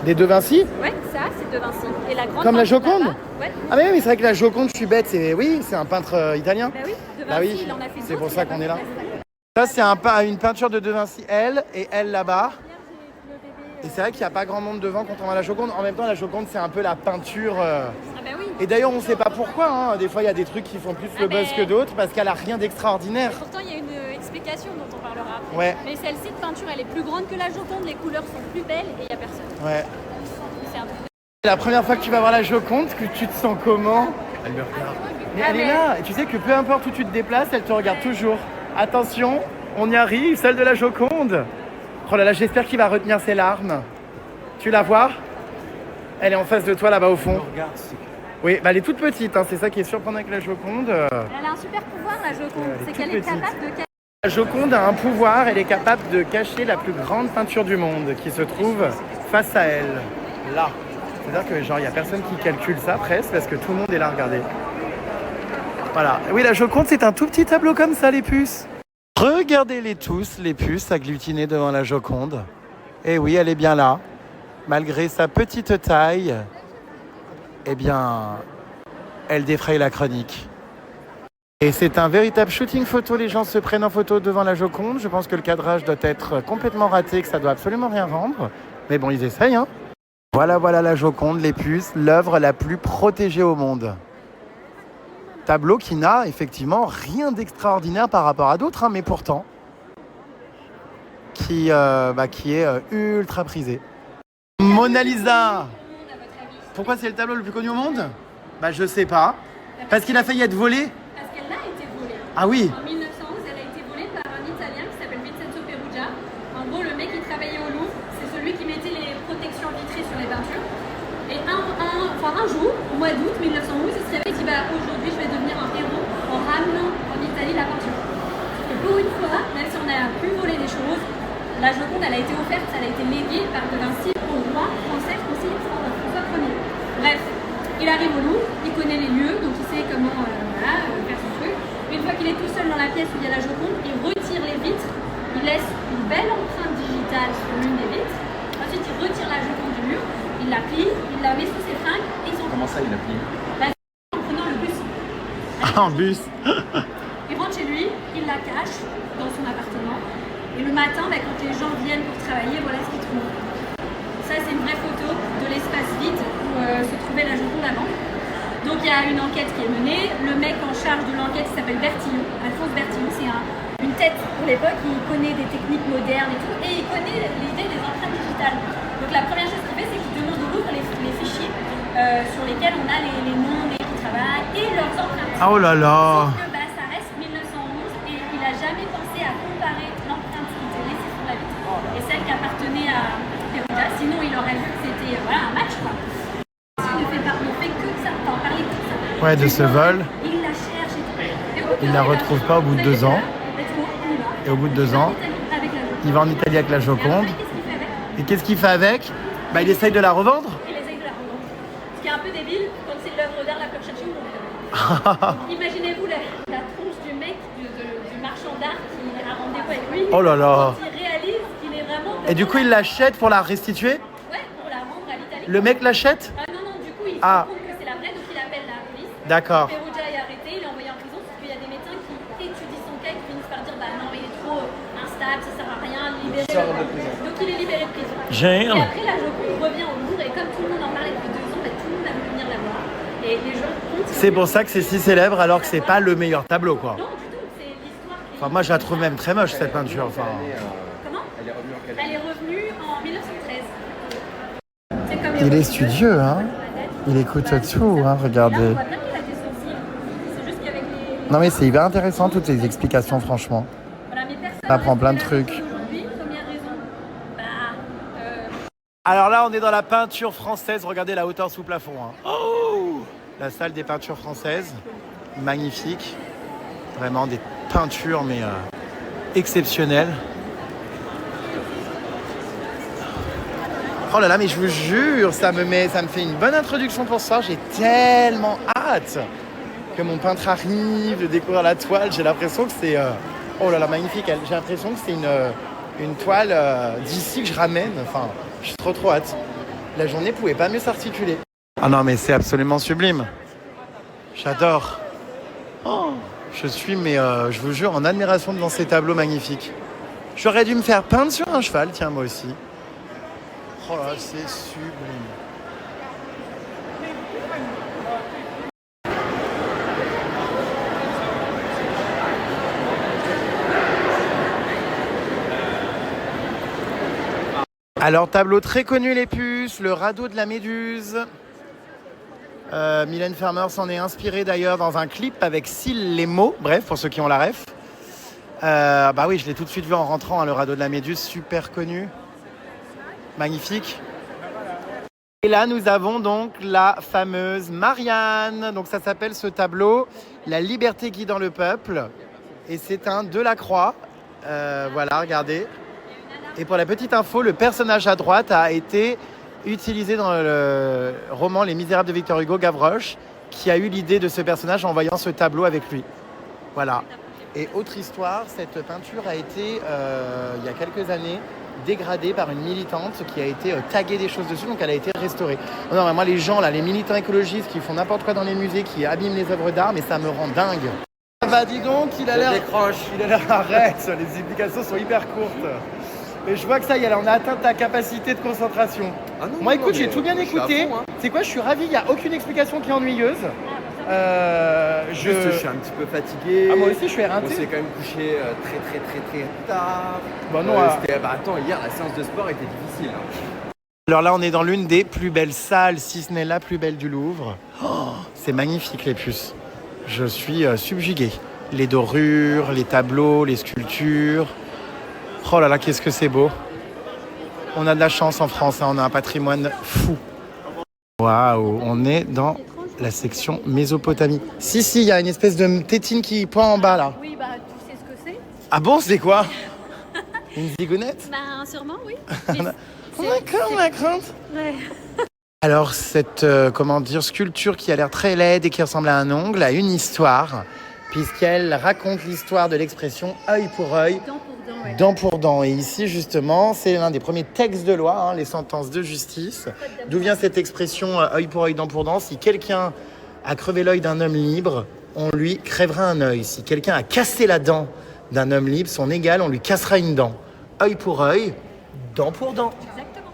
A: Des De Vinci?
D: Ouais, ça, c'est De Vinci. Et la grande
A: Comme la
D: peinture
A: Joconde?
D: là-bas, ouais.
A: Ah mais oui, c'est vrai que la Joconde, je suis bête. Oui, c'est un peintre italien.
D: Bah oui, De Vinci,
A: Bah oui,
D: il en a fait
A: c'est
D: d'autres,
A: pour
D: il
A: ça
D: a
A: qu'on
D: pas
A: est là.
D: fait
A: Ça, c'est une peinture de De Vinci, elle, et elle là-bas. Et c'est vrai qu'il n'y a pas grand monde devant quand on va à la Joconde. En même temps, la Joconde, c'est un peu la peinture.
D: Ah bah oui.
A: Et d'ailleurs, on ne sait pas pourquoi. Hein. Des fois, il y a des trucs qui font plus le buzz que d'autres parce qu'elle a rien d'extraordinaire.
D: Pourtant, il y a une explication dont on parlera après.
A: Ouais.
D: Mais celle-ci de peinture, elle est plus grande que la Joconde, les couleurs sont plus belles et il n'y a personne.
A: Ouais.
D: C'est un truc.
A: La première fois que tu vas voir la Joconde, que tu te sens comment? Elle me regarde. Mais elle est là. Et tu sais que peu importe où tu te déplaces, elle te regarde toujours. Attention, on y arrive, celle de la Joconde. Oh là là, j'espère qu'il va retenir ses larmes. Tu la vois? Elle est en face de toi là-bas au fond. Oui, bah elle est toute petite, hein. C'est ça qui est surprenant avec la Joconde.
D: Elle a un super pouvoir, la Joconde.
A: Elle est
D: C'est
A: toute
D: qu'elle est
A: petite.
D: capable de cacher.
A: La Joconde a un pouvoir, elle est capable de cacher la plus grande peinture du monde qui se trouve face à elle, là. C'est-à-dire que genre il n'y a personne qui calcule ça presque parce que tout le monde est là à regarder. Voilà. Oui, la Joconde, c'est un tout petit tableau comme ça, les puces. Regardez-les tous, les puces agglutinées devant la Joconde. Et oui, elle est bien là. Malgré sa petite taille, eh bien, elle défraye la chronique. Et c'est un véritable shooting photo. Les gens se prennent en photo devant la Joconde. Je pense que le cadrage doit être complètement raté, que ça doit absolument rien vendre. Mais bon, ils essayent, hein. Voilà la Joconde, les puces, l'œuvre la plus protégée au monde. Tableau qui n'a effectivement rien d'extraordinaire par rapport à d'autres, hein, mais pourtant, qui est ultra prisé. Mona Lisa. Pourquoi c'est le tableau le plus connu au monde? Bah je sais pas. Parce qu'il a failli être volé.
D: Parce qu'elle a été volée.
A: Ah oui.
D: En 1911, elle a été volée par un Italien qui s'appelle Vincenzo Perugia. En gros, le mec qui travaillait au Louvre, c'est celui qui mettait les protections vitrées sur les peintures. Et un jour, au mois d'août 1911, il se réveille et dit bah, aujourd'hui, je vais devenir un héros en ramenant en Italie la peinture. Et pour une fois, même si on a pu voler des choses, la Joconde, elle a été offerte, elle a été léguée par De Vinci au roi français François Ier. Bref, il arrive au Louvre, il connaît les lieux, donc il sait comment faire son truc. Une fois qu'il est tout seul dans la pièce où il y a la Joconde, il retire les vitres, il laisse une belle empreinte digitale sur l'une des vitres. Ensuite, il retire la Joconde du mur, il la plie, il la met sous ses fringues et ils sont.
B: Comment ça, il a plié?
D: En prenant le bus.
A: En bus.
D: Il rentre chez lui, il la cache dans son appartement. Et le matin, quand les gens viennent pour travailler, voilà ce qu'ils trouvent. Ça, c'est une vraie photo de l'espace vide où se trouvait la Joconde avant. Donc, il y a une enquête qui est menée. Le mec en charge de l'enquête, il s'appelle Bertillon. Alphonse Bertillon, c'est une tête pour l'époque. Il connaît des techniques modernes et tout. Et il connaît l'idée des empreintes digitales. Donc, la première chose qu'il fait, c'est qu'il demande au Louvre les fichiers sur lesquels on a les noms des qui travaillent et leurs empreintes.
A: Oh là là.
D: Sauf que ça reste 1911 et il n'a jamais pensé à comparer l'empreinte qui était laissée sur la vitre et celle qui appartenait à Perugia. Sinon, il aurait vu que c'était un match, quoi. Il ne fait que ça, en parler que ça.
A: Ouais, de ce vol.
D: Il la cherche et tout.
A: Il la retrouve pas au bout de 2 ans. Et au bout de 2 ans, il va en Italie avec la Joconde. Et qu'est-ce qu'il fait avec? Bah, il essaye de la revendre.
D: Il essaye de la revendre. Ce qui est un peu débile quand c'est l'œuvre d'art la plus recherchée au monde. Imaginez-vous la tronche du mec, du marchand d'art qui a rendez-vous avec lui.
A: Oh là là.
D: Quand il réalise qu'il est vraiment.
A: Et du coup, il l'achète pour la restituer?
D: Ouais, pour la rendre à l'Italie.
A: Le mec l'achète?
D: Ah non, du coup, il se
A: Ah.
D: rend compte que c'est la vraie, donc il appelle la police.
A: D'accord.
D: Perugia est arrêté, il est envoyé en prison, parce qu'il y a des médecins qui étudient son cas et qui finissent par dire bah non, il est trop instable, ça sert à rien, libérez-le. Donc il est libéré de prison. Et après, la Joconde revient au Louvre, et comme tout le monde en parlait depuis 2 ans, tout le monde a voulu venir la voir. Et les gens continuent.
A: C'est pour ça que c'est si célèbre alors que c'est pas le meilleur tableau, quoi.
D: Non, du tout, c'est l'histoire qui.
A: Enfin, moi, je la trouve même très moche, cette peinture. Enfin,
D: Comment
B: Elle est revenue en quelle
D: Elle est revenue en 1913. C'est comme
A: il
D: les
A: est studieux, hein. Il écoute tout, hein, regardez.
D: Là, on voit bien qu'il a des sourcils. C'est juste qu'avec les.
A: Non, mais c'est hyper intéressant, toutes les explications, franchement.
D: Voilà, mais personne
A: Ça apprend plein de
D: n'a
A: trucs.
D: aujourd'hui. Première raison,
A: Alors là, on est dans la peinture française. Regardez la hauteur sous plafond. Hein. Oh, la salle des peintures françaises. magnifique. Vraiment des peintures, mais exceptionnelles. Oh là là, mais je vous jure, ça me fait une bonne introduction pour ça. J'ai tellement hâte que mon peintre arrive, de découvrir la toile. J'ai l'impression que c'est... oh là là, magnifique. J'ai l'impression que c'est une toile d'ici que je ramène. Enfin, j'ai trop hâte. La journée pouvait pas mieux s'articuler. Ah non, mais c'est absolument sublime. J'adore. Oh, je suis, mais je vous jure, en admiration devant ces tableaux magnifiques. J'aurais dû me faire peindre sur un cheval, tiens, moi aussi. Oh là, c'est sublime. Alors, tableau très connu, les puces, le radeau de la Méduse. Mylène Farmer s'en est inspirée d'ailleurs dans un clip avec Syl les mots. Bref, pour ceux qui ont la ref. Bah oui, je l'ai tout de suite vu en rentrant, hein, le radeau de la Méduse, super connu. Magnifique. Et là, nous avons donc la fameuse Marianne. Donc ça s'appelle ce tableau « La liberté guidant le peuple ». Et c'est un Delacroix. Voilà, regardez. Et pour la petite info, le personnage à droite a été utilisé dans le roman Les Misérables de Victor Hugo, Gavroche, qui a eu l'idée de ce personnage en voyant ce tableau avec lui. Voilà. Et autre histoire, cette peinture a été, il y a quelques années, dégradée par une militante qui a été taguée des choses dessus, donc elle a été restaurée. Non, mais moi, les gens, là, les militants écologistes qui font n'importe quoi dans les musées, qui abîment les œuvres d'art, mais ça me rend dingue. Bah dis donc, il a l'air... Arrête, les explications sont hyper courtes. Et je vois que ça y est, là, on a atteint ta capacité de concentration. Ah non, moi, écoute, j'ai tout bien écouté. C'est quoi, je suis ravi, il n'y a aucune explication qui est ennuyeuse.
B: Je suis un petit peu fatigué.
A: Ah, moi aussi, je suis éreinté.
B: On s'est quand même couché très tard.
A: Bah non,
B: attends, hier, la séance de sport était difficile.
A: Alors là, on est dans l'une des plus belles salles, si ce n'est la plus belle du Louvre. Oh, c'est magnifique, les puces. Je suis subjugué. Les dorures, les tableaux, les sculptures. Oh là là, qu'est-ce que c'est beau. On a de la chance en France, hein, on a un patrimoine fou. Waouh, on est dans la section Mésopotamie. Si, il y a une espèce de tétine qui pend en bas là.
D: Oui, bah tu sais ce que c'est.
A: Ah bon, c'est quoi? Une zigounette?
D: Bah sûrement, oui.
A: D'accord, ma crainte.
D: Ouais.
A: Alors cette sculpture qui a l'air très laide et qui ressemble à un ongle a une histoire, puisqu'elle raconte l'histoire de l'expression œil pour œil, dent pour dent. Et ici justement, c'est l'un des premiers textes de loi, hein, les sentences de justice. D'où vient cette expression œil pour œil, dent pour dent? Si quelqu'un a crevé l'œil d'un homme libre, on lui crèvera un œil. Si quelqu'un a cassé la dent d'un homme libre, son égal, on lui cassera une dent. Œil pour œil, dent pour dent.
D: Exactement.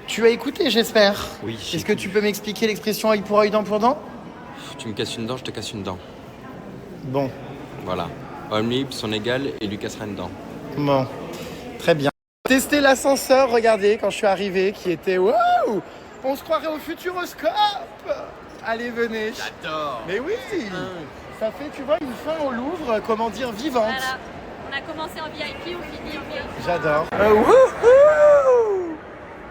A: Tu as écouté, j'espère.
E: Oui.
A: Est-ce que tu peux m'expliquer l'expression œil pour œil, dent pour dent?
E: Tu me casses une dent, je te casse une dent.
A: Bon.
E: Voilà. Homme libre, son égal, et lui cassera une dent.
A: Bon. Très bien. Tester l'ascenseur, regardez, quand je suis arrivé, qui était waouh! On se croirait au Futuroscope! Allez, venez.
B: J'adore.
A: Mais oui! Ça fait, tu vois, une fin au Louvre, comment dire, vivante.
D: Voilà. On a commencé en VIP, on finit en VIP.
A: J'adore. Wouhou!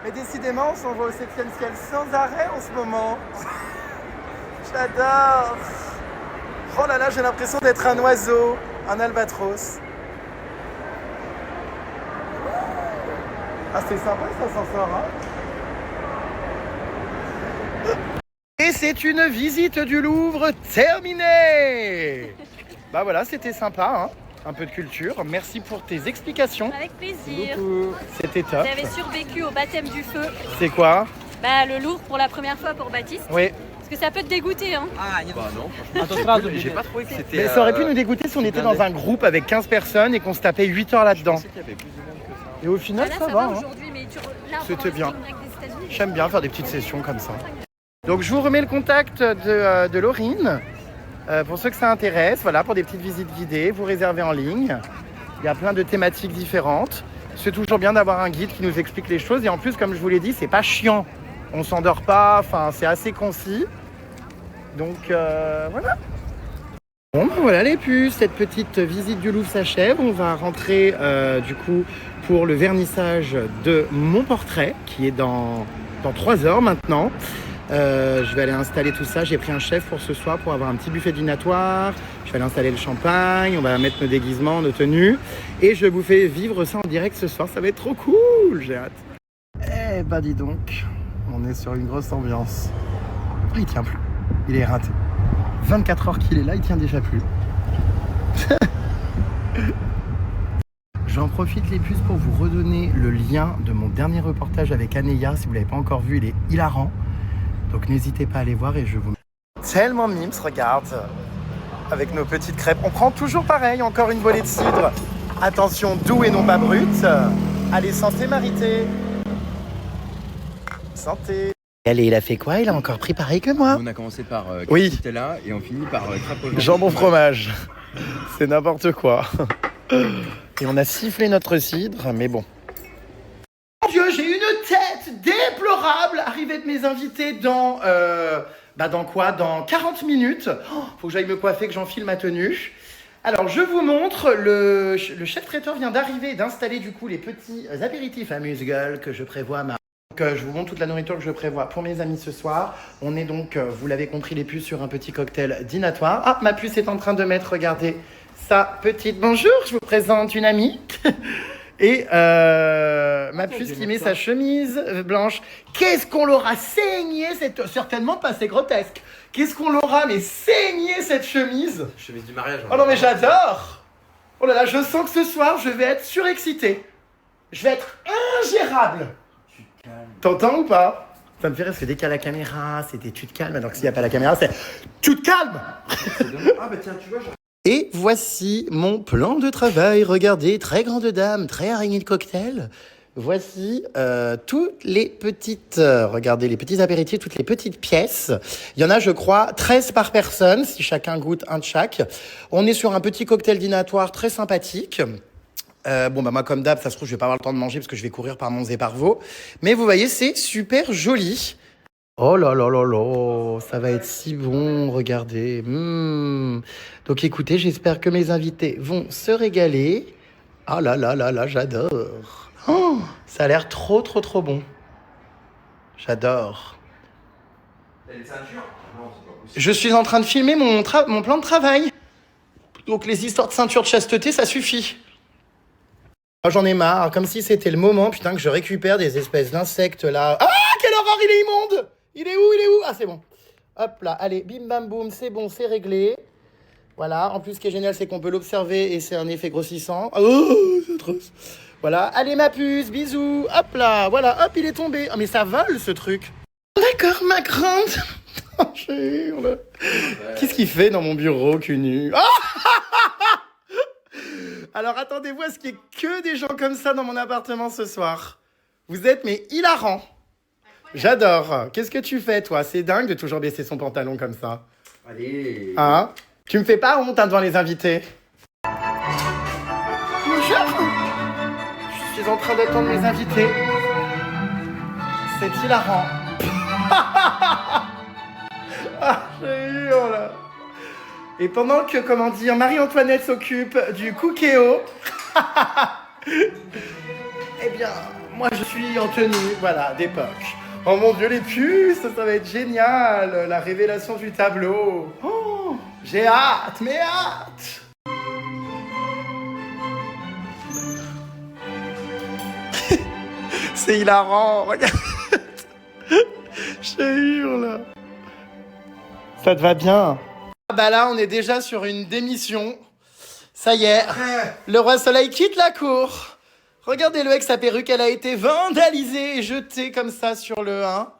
A: Mais décidément, on s'envoie au 7e ciel sans arrêt en ce moment. J'adore. Oh là là, j'ai l'impression d'être un oiseau, un albatros. Ah, c'est sympa ça s'ascenseur, hein? Et c'est une visite du Louvre terminée. Bah voilà, c'était sympa, hein? Un peu de culture. Merci pour tes explications.
D: Avec plaisir.
A: C'était top.
D: Vous avez survécu au baptême du feu.
A: C'est quoi?
D: Bah le Louvre pour la première fois pour Baptiste.
A: Oui.
D: Parce que ça peut te dégoûter, hein.
B: Bah non, franchement, j'ai pas trouvé que c'était...
A: Mais ça aurait pu nous dégoûter si on était dans un groupe avec 15 personnes et qu'on se tapait 8 heures là-dedans.
B: Je pensais qu'il y avait plus de monde que ça.
A: Et au final,
D: Là,
A: ça va. Hein.
D: aujourd'hui, mais là, on
A: C'était
D: prend un
A: bien.
D: spring break des États-Unis.
A: J'aime bien faire des petites sessions comme ça. Donc je vous remets le contact de Laurine. Pour ceux que ça intéresse, voilà, pour des petites visites guidées, vous réservez en ligne. Il y a plein de thématiques différentes. C'est toujours bien d'avoir un guide qui nous explique les choses. Et en plus, comme je vous l'ai dit, c'est pas chiant. On s'endort pas, enfin, c'est assez concis. Donc voilà. Bon, ben voilà les puces, cette petite visite du Louvre s'achève. On va rentrer du coup pour le vernissage de mon portrait qui est dans 3 heures maintenant. Je vais aller installer tout ça. J'ai pris un chef pour ce soir pour avoir un petit buffet dînatoire. Je vais aller installer le champagne. On va mettre nos déguisements, nos tenues. Et je vous fais vivre ça en direct ce soir. Ça va être trop cool. J'ai hâte. Eh bah dis donc, on est sur une grosse ambiance. Oh, il tient plus. Il est raté. 24 heures qu'il est là, il tient déjà plus. J'en profite les puces pour vous redonner le lien de mon dernier reportage avec Anéa. Si vous ne l'avez pas encore vu, il est hilarant. Donc n'hésitez pas à aller voir et je vous... Tellement de mimes, regarde. Avec nos petites crêpes. On prend toujours pareil, encore une volée de cidre. Attention, doux et non pas brut. Allez, santé Marité. Santé. Allez, il a fait quoi? Il a encore pris pareil que moi.
B: On a commencé par
A: oui.
B: Nutella et on finit par crêpe au jambon.
A: Jambon fromage. C'est n'importe quoi. Et on a sifflé notre cidre, mais bon. Mon Dieu, j'ai une tête déplorable. Arrivée de mes invités dans... dans quoi? Dans 40 minutes. Oh, faut que j'aille me coiffer, que j'enfile ma tenue. Alors, je vous montre, le chef traiteur vient d'arriver et d'installer du coup les petits apéritifs amuse-gueule que je prévois à ma... Donc, je vous montre toute la nourriture que je prévois pour mes amis ce soir. On est donc, vous l'avez compris, les puces sur un petit cocktail dînatoire. Ah, ma puce est en train de mettre, regardez, sa petite... Bonjour, je vous présente une amie. Et ma puce qui met sa chemise blanche. Qu'est-ce qu'on l'aura saigné cette... Certainement pas, c'est grotesque. Qu'est-ce qu'on l'aura mais saigné cette chemise.
B: Chemise du mariage.
A: Oh non mais j'adore. Oh là là, je sens que ce soir, je vais être surexcité. Je vais être ingérable. T'entends ou pas? Ça me fait rire parce que dès qu'il y a la caméra, c'était tu te calmes. Alors que s'il n'y a pas la caméra, c'est tu te calmes.
B: Ah bah tiens, tu vois,
A: Et voici mon plan de travail. Regardez, très grande dame, très araignée de cocktail. Voici toutes les petites, regardez, les petits apéritifs, toutes les petites pièces. Il y en a, je crois, 13 par personne, si chacun goûte un de chaque. On est sur un petit cocktail dînatoire très sympathique. Moi, comme d'hab, ça se trouve, je vais pas avoir le temps de manger parce que je vais courir par Monts et par Vaux. Mais vous voyez, c'est super joli. Oh là là là là, ça va être si bon, regardez. Donc écoutez, j'espère que mes invités vont se régaler. Ah là là là là, j'adore. Oh, ça a l'air trop trop trop bon. J'adore.
B: T'as des ceintures? Non, c'est pas possible.
A: Je suis en train de filmer mon plan de travail. Donc les histoires de ceinture de chasteté, ça suffit. Oh, j'en ai marre, comme si c'était le moment, putain, que je récupère des espèces d'insectes là. Ah, quelle horreur, il est immonde! Il est où? Ah, c'est bon. Hop là, allez, bim bam boum, c'est bon, c'est réglé. Voilà, en plus, ce qui est génial, c'est qu'on peut l'observer et c'est un effet grossissant. Oh, c'est atroce. Voilà, allez ma puce, bisous. Hop là, voilà, hop, il est tombé. Oh, mais ça vole, ce truc. D'accord, ma grande. Oh, j'ai hurle. Qu'est-ce qu'il fait dans mon bureau, cul nu? Alors attendez-vous à ce qu'il n'y ait que des gens comme ça dans mon appartement ce soir. Vous êtes mais hilarants. J'adore. Qu'est-ce que tu fais toi? C'est dingue de toujours baisser son pantalon comme ça.
B: Allez.
A: Hein? Tu me fais pas honte devant les invités? Bonjour. Je suis en train d'attendre mes invités. C'est hilarant. Ah, j'ai hurle. Et pendant que, comment dire, Marie-Antoinette s'occupe du cookéo, eh bien, moi je suis en tenue, voilà, d'époque. Oh mon Dieu, les puces, ça va être génial, la révélation du tableau. Oh, j'ai hâte, mais hâte. C'est hilarant, regarde. Je hurle. Ça te va bien? Bah là, on est déjà sur une démission. Ça y est, le roi Soleil quitte la cour. Regardez-le avec sa perruque, elle a été vandalisée et jetée comme ça sur le 1.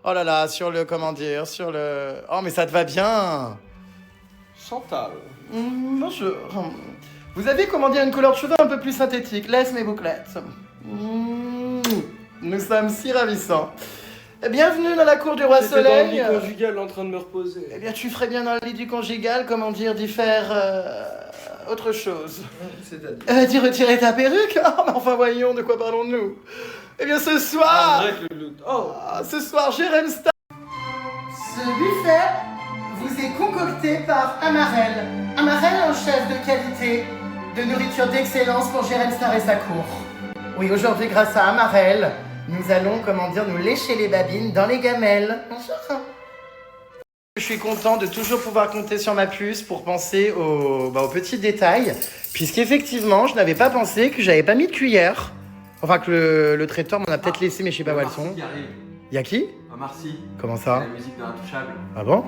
A: Oh là là, sur le, comment dire, sur le... Oh, mais ça te va bien.
B: Chantal.
A: Bonjour. Vous avez, comment dire, une couleur de cheveux un peu plus synthétique. Laisse mes bouclettes. Nous sommes si ravissants. Bienvenue dans la cour du roi Soleil.
F: J'étais dans le lit conjugal en train de me reposer.
A: Eh bien, tu ferais bien dans le lit du conjugal, comment dire, d'y faire autre chose.
B: C'est-à-dire
A: D'y retirer ta perruque. Oh, mais enfin, voyons, de quoi parlons-nous? Eh bien, ce soir...
F: Arrête le loot. Oh.
A: Ce soir, Jérém Star... Ce buffet vous est concocté par Amarel. Amarel, un chef de qualité, de nourriture d'excellence pour Jérém Star et sa cour. Oui, aujourd'hui, grâce à Amarel, nous allons, nous lécher les babines dans les gamelles. Bonjour. Je suis content de toujours pouvoir compter sur ma puce pour penser aux petits détails, puisqu'effectivement, je n'avais pas pensé que j'avais pas mis de cuillère. Enfin, que le traiteur m'en a peut-être laissé, mais je sais pas où elles sont. Y a qui?
B: Marcy.
A: Comment ça?
B: La musique de Intouchable.
A: Ah bon?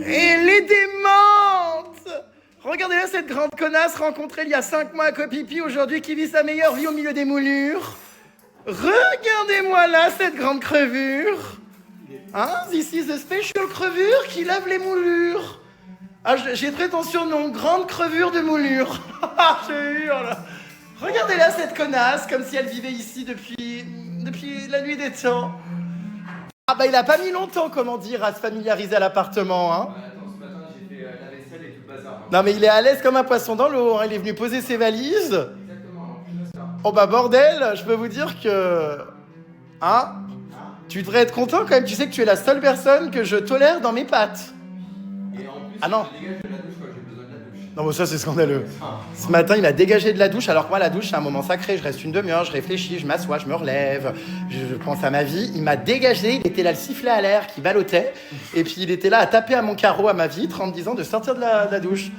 A: Elle est démente! Regardez-là cette grande connasse rencontrée il y a 5 mois à Copipi, aujourd'hui qui vit sa meilleure vie au milieu des moulures. Regardez-moi là cette grande crevure. Hein? This is a special crevure qui lave les moulures. Ah, j'ai très ton surnom, grande crevure de moulure. Je hurle. Regardez-là cette connasse, comme si elle vivait ici depuis la nuit des temps. Ah bah il a pas mis longtemps, à se familiariser à l'appartement, hein.
B: Attends, ce matin j'ai fait la vaisselle et tout le bazar.
A: Non mais il est à l'aise comme un poisson dans l'eau, hein. Il est venu poser ses valises.
B: Exactement, ça.
A: Oh bah bordel, je peux vous dire que... Hein? Tu devrais être content quand même, tu sais que tu es la seule personne que je tolère dans mes pattes.
B: Et en plus,
A: Ah non.
B: je dégage de la douche quand j'ai besoin de la douche.
A: Non mais ça c'est scandaleux. Ce matin il a dégagé de la douche, alors que moi la douche c'est un moment sacré, je reste une demi-heure, je réfléchis, je m'assois, je me relève, je pense à ma vie. Il m'a dégagé, il était là le sifflet à l'air qui ballottait, et puis il était là à taper à mon carreau, à ma vitre, en me disant de sortir de la douche.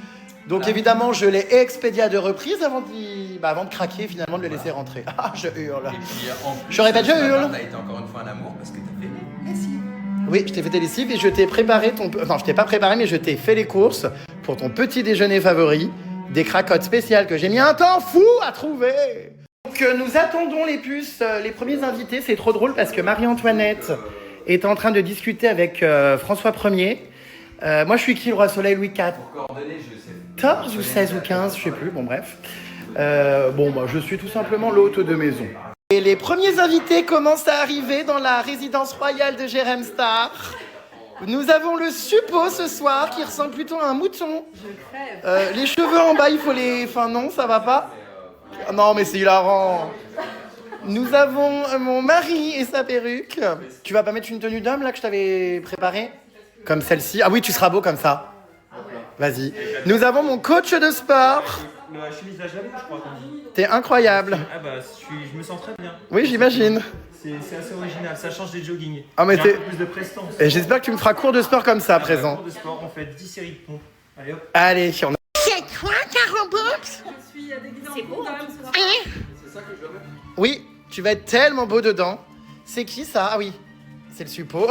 A: Donc évidemment je l'ai expédié à 2 reprises avant de craquer finalement de le laisser rentrer. Ah je hurle.
B: Et puis en plus,
A: Je répète, je hurle.
B: T'as été encore une fois un amour parce que t'as fait lessive.
A: Oui, je t'ai fait tes lessives et je t'ai préparé Enfin, je t'ai pas préparé, mais je t'ai fait les courses pour ton petit déjeuner favori. Des cracottes spéciales que j'ai mis un temps fou à trouver. Donc, nous attendons les puces, les premiers invités. C'est trop drôle parce que Marie-Antoinette est en train de discuter avec François Ier. Moi, je suis qui, le roi Soleil, Louis IV?
B: Pour coordonner, je sais.
A: 14 ou 16 ou 15, je sais plus, bon bref. Je suis tout simplement l'hôte de maison. Et les premiers invités commencent à arriver dans la résidence royale de Jérém Star. Nous avons le suppôt ce soir qui ressemble plutôt à un mouton. Les cheveux en bas, il faut les... Enfin non, ça va pas. Non mais c'est hilarant. Nous avons mon mari et sa perruque. Tu vas pas mettre une tenue d'homme là que je t'avais préparée? Comme celle-ci. Ah oui, tu seras beau comme ça. Vas-y. Nous avons mon coach de sport.
G: La chemise à jamais, je crois qu'on dit.
A: T'es incroyable.
G: Ah bah, je me sens très bien.
A: Oui, j'imagine.
G: C'est assez original, ça change des jogging.
A: Ah, mais
G: j'ai
A: t'es...
G: un peu plus de prestance.
A: Et j'espère que tu me feras cours de sport comme ça à présent.
G: Cours de sport, on fait 10 séries de pompes. Allez hop.
A: Allez, on a... C'est quoi, Carobox?
D: C'est beau, en tout cas.
B: C'est ça que je dois mettre.
A: Oui, tu vas être tellement beau dedans. C'est qui ça? Ah oui, c'est le suppôt.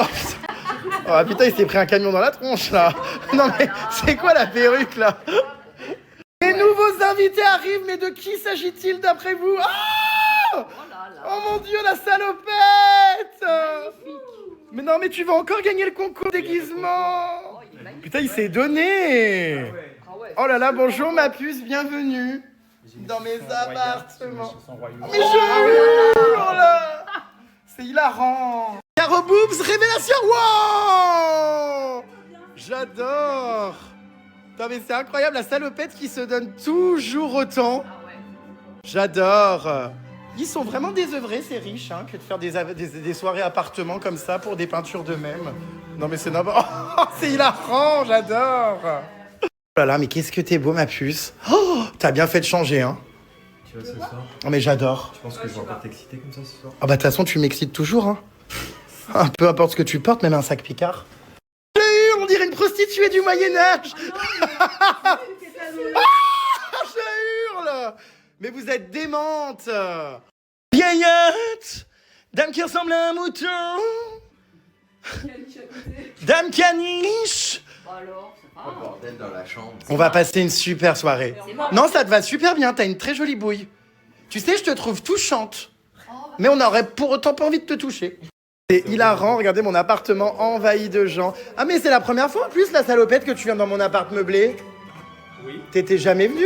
A: Oh putain, il s'est pris un camion dans la tronche là. Non mais c'est quoi la perruque là? Les nouveaux invités arrivent, mais de qui s'agit-il d'après vous? Oh mon dieu, la salopette! Mais non, mais tu vas encore gagner le concours déguisement! Putain, il s'est donné! Oh là là, bonjour ma puce, bienvenue dans mes appartements. Mais je hurle là! C'est hilarant! Caro Boobs, révélation! Wow! J'adore! Non mais c'est incroyable, la salopette qui se donne toujours autant. J'adore. Ils sont vraiment désœuvrés, ces riches, hein, que de faire des soirées appartements comme ça pour des peintures d'eux-mêmes. Non mais c'est n'importe... Oh, c'est hilarant, j'adore. Oh là là, mais qu'est-ce que t'es beau, ma puce. Oh, t'as bien fait de changer, hein.
G: Tu vois ce soir?
A: Oh mais j'adore.
G: Tu penses que je vais encore t'exciter comme ça ce soir?
A: Ah bah de toute façon, tu m'excites toujours, hein. Peu importe ce que tu portes, même un sac Picard. On dirait une prostituée du Moyen-Âge. Ah, je hurle. Mais vous êtes démente. Vieillotte, dame qui ressemble à un mouton. Dame caniche.
B: Oh, bordel dans la chambre.
A: On va passer une super soirée. Non, ça te va super bien, t'as une très jolie bouille. Tu sais, je te trouve touchante. Mais on n'aurait pour autant pas envie de te toucher. C'est hilarant, regardez mon appartement envahi de gens. Ah mais c'est la première fois en plus, la salopette, que tu viens dans mon appart meublé.
G: Oui.
A: T'étais jamais venu?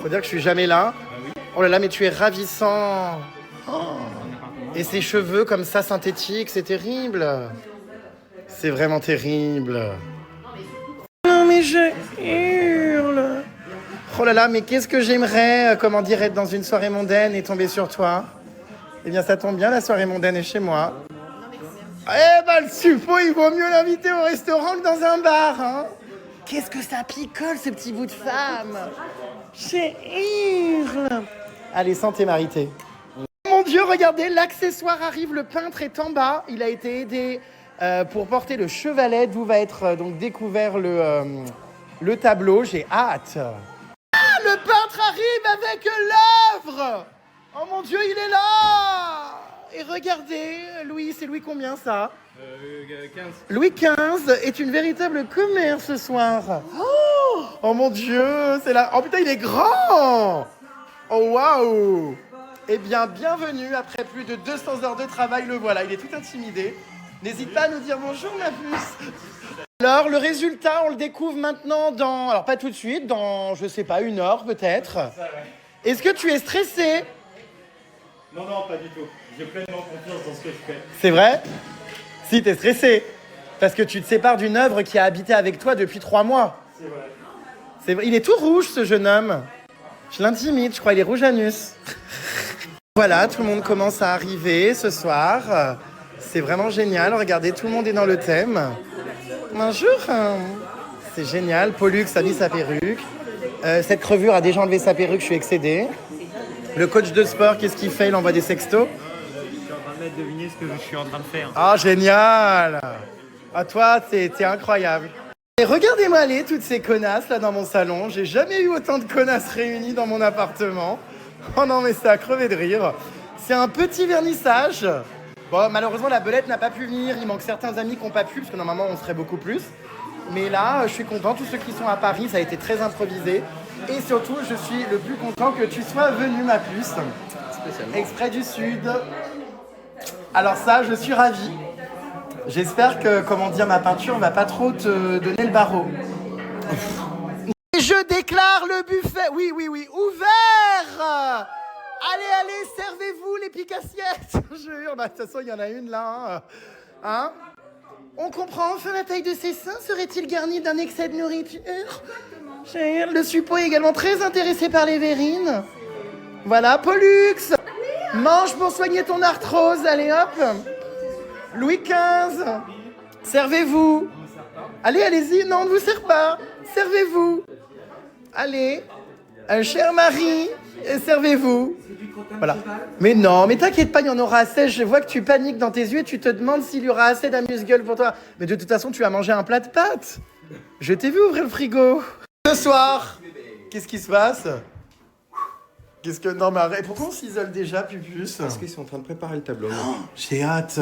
A: Faut dire que je suis jamais là.
G: oui.
A: Oh là là, mais tu es ravissant. Oh. Et ces cheveux comme ça synthétiques, c'est terrible. C'est vraiment terrible. Non mais je hurle. Oh là là, mais qu'est-ce que j'aimerais, être dans une soirée mondaine et tomber sur toi. Eh bien ça tombe bien, la soirée mondaine est chez moi. Eh ben le suppôt, il vaut mieux l'inviter au restaurant que dans un bar, hein. Qu'est-ce que ça picole, ce petit bout de femme. J'ai hurle. Allez, santé Marité. Oh mon Dieu, Dieu, regardez, l'accessoire arrive, le peintre est en bas. Il a été aidé pour porter le chevalet d'où va être donc découvert le tableau. J'ai hâte. Ah, le peintre arrive avec l'œuvre. Oh mon Dieu, il est là. Et regardez, Louis, c'est Louis combien ça
F: 15.
A: Louis XV est une véritable commère ce soir. Oh mon Dieu, c'est là. Oh putain, il est grand. Oh waouh. Eh bien, bienvenue. Après plus de 200 heures de travail, le voilà. Il est tout intimidé. N'hésite pas à nous dire bonjour, ma puce. Alors, le résultat, on le découvre maintenant dans... Alors, pas tout de suite, dans, je sais pas, 1 heure peut-être. Est-ce que tu es stressé?
G: Non, pas du tout. J'ai pleinement confiance dans ce que je fais.
A: C'est vrai? Si, t'es stressé. Parce que tu te sépares d'une œuvre qui a habité avec toi depuis 3 mois.
G: C'est vrai.
A: C'est vrai. Il est tout rouge, ce jeune homme. Je l'intimide, je crois, il est rouge anus. Voilà, tout le monde commence à arriver ce soir. C'est vraiment génial. Regardez, tout le monde est dans le thème. Bonjour. C'est génial. Pollux a mis sa perruque. Cette crevure a déjà enlevé sa perruque, je suis excédé. Le coach de sport, qu'est-ce qu'il fait? Il envoie des sextos.
G: Je suis en train de mettre deviner ce que je suis en train de faire.
A: Ah, génial. À toi, t'es incroyable. Et regardez-moi aller, toutes ces connasses là dans mon salon. J'ai jamais eu autant de connasses réunies dans mon appartement. Oh non, mais c'est à crever de rire. C'est un petit vernissage. Bon, malheureusement, la belette n'a pas pu venir. Il manque certains amis qui n'ont pas pu, parce que normalement, on serait beaucoup plus. Mais là, je suis content. Tous ceux qui sont à Paris, ça a été très improvisé. Et surtout, je suis le plus content que tu sois venu, ma puce. Exprès du Sud. Alors ça, je suis ravi. J'espère que, comment dire, ma peinture va pas trop te donner le barreau. Je déclare le buffet, oui, ouvert. Allez, servez-vous les piques-assiettes. Je jure, de toute façon, il y en a une là. Hein? On comprend enfin la taille de ses seins. Serait-il garni d'un excès de nourriture? Le suppôt est également très intéressé par les verrines. Voilà, Pollux. Mange pour soigner ton arthrose. Allez, hop. Louis XV. Servez-vous. Allez-y. Non, on ne vous sert pas. Servez-vous. Allez. Cher Marie, servez-vous. Voilà. Mais non, mais t'inquiète pas, il y en aura assez. Je vois que tu paniques dans tes yeux et tu te demandes s'il y aura assez d'amuse-gueule pour toi. Mais de toute façon, tu as mangé un plat de pâtes. Je t'ai vu ouvrir le frigo. Ce soir, qu'est-ce qui se passe? Qu'est-ce que... Non, mais arrête. Pourquoi on s'isole déjà, Pupus?
B: Parce qu'ils sont en train de préparer le tableau.
A: J'ai hâte.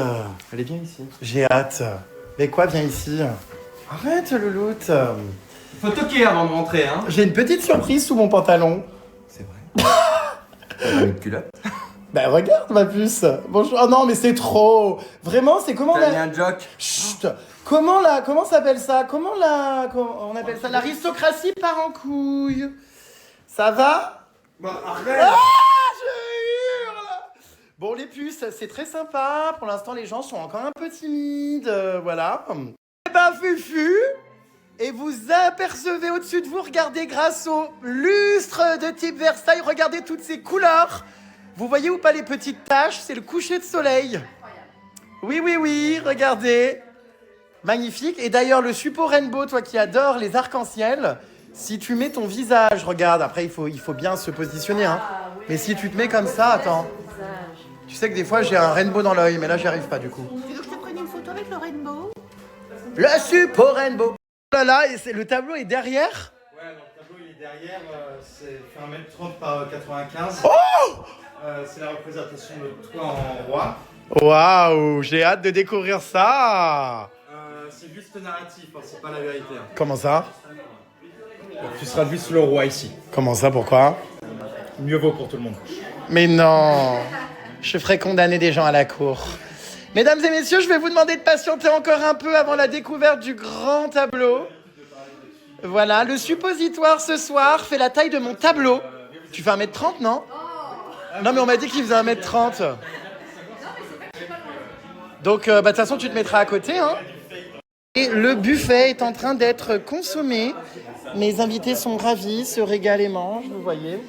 B: Allez, viens ici.
A: J'ai hâte. Mais quoi, viens ici. Arrête, louloute.
G: Faut toquer avant de rentrer, hein.
A: J'ai une petite surprise sous mon pantalon.
B: C'est vrai. T'as une culotte?
A: Ben regarde, ma puce. Bonjour. Oh non, mais c'est trop. Vraiment, c'est comment
B: T'as mis un joke?
A: Chut. Comment s'appelle ça? Comment on appelle ça? L'aristocratie part en couille. Ça va?
G: Bah, arrête.
A: Ah, je hurle. Bon, les puces, c'est très sympa. Pour l'instant, les gens sont encore un peu timides. Voilà. Eh ben, Fufu. Et vous apercevez au-dessus de vous, regardez grâce au lustre de type Versailles, regardez toutes ces couleurs. Vous voyez ou pas les petites taches? C'est le coucher de soleil. Oui, regardez. Magnifique. Et d'ailleurs, le suppôt Rainbow, toi qui adores les arcs-en-ciel, si tu mets ton visage, regarde, après il faut bien se positionner, hein. Mais si tu te mets comme ça, attends. Tu sais que des fois j'ai un rainbow dans l'œil, mais là j'y arrive pas du coup.
H: Tu veux que je te prenne une photo avec le rainbow?
A: Le suppôt Rainbow. Oh là là, et le tableau est derrière?
G: Ouais, alors le tableau il est derrière, c'est fait 1m30 par 95.
A: Oh!
G: C'est la représentation de toi en roi.
A: Waouh, j'ai hâte de découvrir ça.
G: C'est juste narratif, hein, c'est pas la vérité. Hein.
A: Comment ça?
G: Tu seras juste le roi ici.
A: Comment ça, pourquoi?
G: Mieux vaut pour tout le monde.
A: Mais non, je ferai condamner des gens à la cour. Mesdames et messieurs, je vais vous demander de patienter encore un peu avant la découverte du grand tableau. Voilà, le suppositoire ce soir fait la taille de mon tableau. Tu fais 1m30, non? Non, mais on m'a dit qu'il faisait 1m30. Donc, de toute façon, tu te mettras à côté, hein. Et le buffet est en train d'être consommé. Mes invités sont ravis, se régalent et mangent, vous voyez.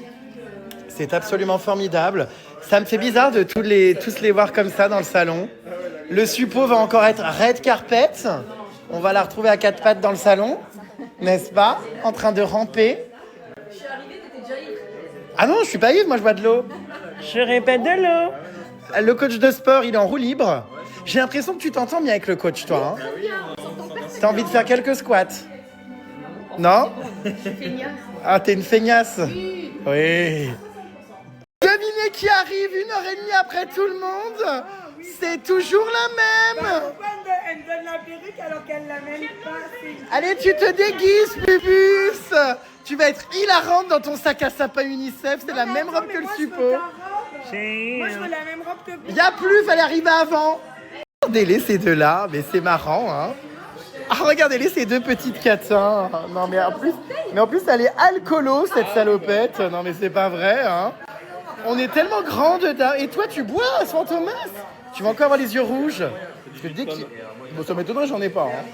A: C'est absolument formidable. Ça me fait bizarre de tous les voir comme ça dans le salon. Le suppôt va encore être red carpet. On va la retrouver à 4 pattes dans le salon, n'est-ce pas? En train de ramper.
D: Je suis arrivée, t'étais déjà ivre.
A: Ah non, je suis pas ivre, moi je bois de l'eau. Je répète de l'eau. Le coach de sport, il est en roue libre. J'ai l'impression que tu t'entends bien avec le coach, toi. T'as envie de faire quelques squats? Non? Ah, t'es une feignasse? Oui. Devinez qui arrive 1h30 après tout le monde? C'est toujours la même.
I: Elle donne la perruque alors qu'elle la met pas.
A: Allez, tu te déguises, Pubus. Tu vas être hilarante dans ton sac à sapin UNICEF. C'est la même robe que le suppôt.
I: Moi, je veux la même robe que...
A: Y'a plus, fallait arriver avant. Regardez-les, ces deux-là. Mais c'est marrant, hein. Ah, regardez-les, ces deux petites catins. Non, mais en plus, elle est alcoolo, cette salopette. Non, mais c'est pas vrai, hein. On est tellement grandes. Et toi, tu bois, Fantomas? Tu vas encore avoir les yeux rouges. Parce que dès qu'il... Bon, ça m'étonnerait, j'en ai pas. Hein.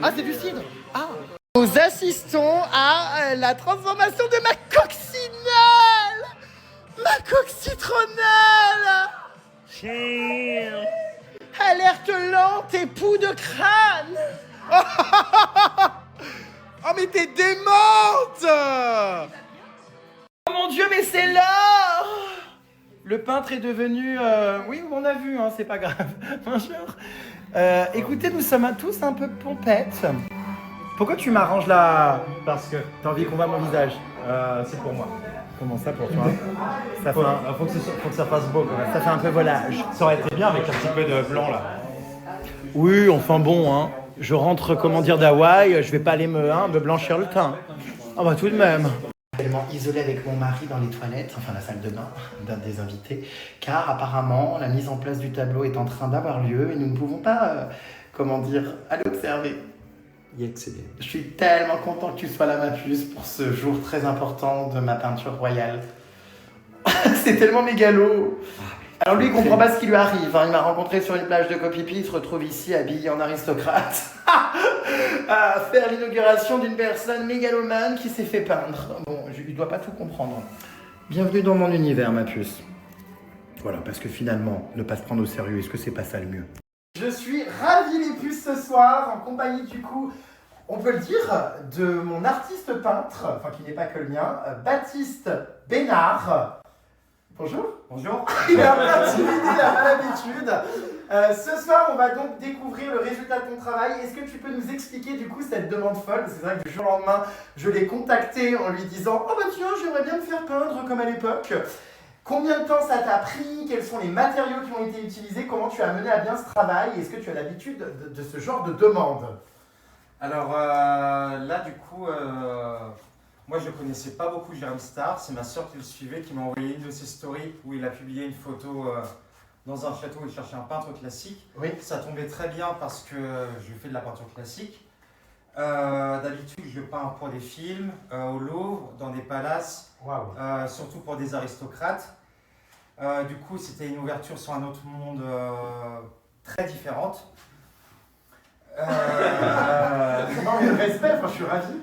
A: Ah, c'est du cidre. Ah. Nous assistons à la transformation de ma coccinelle. Ma coque citronnelle. Alerte lente et poux de crâne. Oh, mais t'es démente. Oh mon Dieu, mais c'est là. Le peintre est devenu... Oui, on a vu, hein, c'est pas grave. Bonjour. Écoutez, nous sommes tous un peu pompettes. Pourquoi tu m'arranges là?
G: Parce que
A: T'as envie qu'on voit mon visage?
G: c'est pour moi.
A: Comment ça pour toi? Ça fait,
G: Faut que ça fasse beau quand même.
A: ça fait un peu volage.
G: Ça aurait été bien avec un petit peu de blanc là.
A: Oui, enfin bon, hein. Je rentre, comment dire, d'Hawaï, je vais pas aller me blanchir le teint. Ah bah tout de même. Tellement isolé avec mon mari dans les toilettes, enfin la salle de bain d'un des invités, car apparemment la mise en place du tableau est en train d'avoir lieu et nous ne pouvons pas, comment dire, aller observer.
B: Y accéder.
A: Je suis tellement content que tu sois là, ma puce, pour ce jour très important de ma peinture royale. C'est tellement mégalo. Alors lui, il comprend pas ce qui lui arrive. Hein. Il m'a rencontré sur une plage de Koh Phi Phi, il se retrouve ici habillé en aristocrate à faire l'inauguration d'une personne mégalomane qui s'est fait peindre. Bon, il doit pas tout comprendre. Bienvenue dans mon univers, ma puce. Voilà, parce que finalement, ne pas se prendre au sérieux, est-ce que c'est pas ça le mieux? Je suis ravi les puces ce soir, en compagnie du coup, on peut le dire, de mon artiste peintre, enfin qui n'est pas que le mien, Baptiste Bénard. Bonjour.
G: Bonjour.
A: Il est un peu timide, il a pas l'habitude. Ce soir, on va donc découvrir le résultat de ton travail. Est-ce que tu peux nous expliquer du coup cette demande folle? C'est vrai que du jour au lendemain, je l'ai contacté en lui disant « Oh bah tiens, j'aimerais bien me faire peindre comme à l'époque ». Combien de temps ça t'a pris? Quels sont les matériaux qui ont été utilisés? Comment tu as mené à bien ce travail? Est-ce que tu as l'habitude de ce genre de demande?
G: Alors là du coup, moi je connaissais pas beaucoup Jérôme Star, c'est ma soeur qui le suivait qui m'a envoyé une de ses stories où il a publié une photo dans un château où il cherchait un peintre classique.
A: Oui.
G: Ça tombait très bien parce que je fais de la peinture classique. D'habitude je peins pour des films, au Louvre, dans des palaces, surtout pour des aristocrates. Du coup c'était une ouverture sur un autre monde très différente.
A: Non mais respect, enfin, je suis ravi.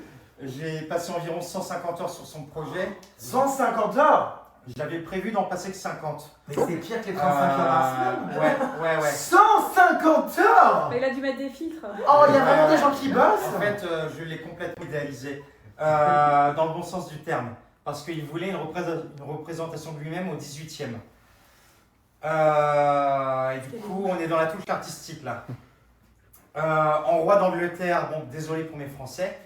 G: J'ai passé environ 150 heures sur son projet.
A: 150 heures?
G: J'avais prévu d'en passer que 50.
A: Mais c'est pire que les 35 heures par semaine.
G: Ouais.
A: 150 heures?
D: Mais il a dû mettre des filtres.
A: Oh, il y a vraiment des gens qui bossent?
G: En fait, je l'ai complètement idéalisé. Dans le bon sens du terme. Parce qu'il voulait une représentation de lui-même au 18e. Et du coup, on est dans la touche artistique là. En roi d'Angleterre, bon, désolé pour mes Français.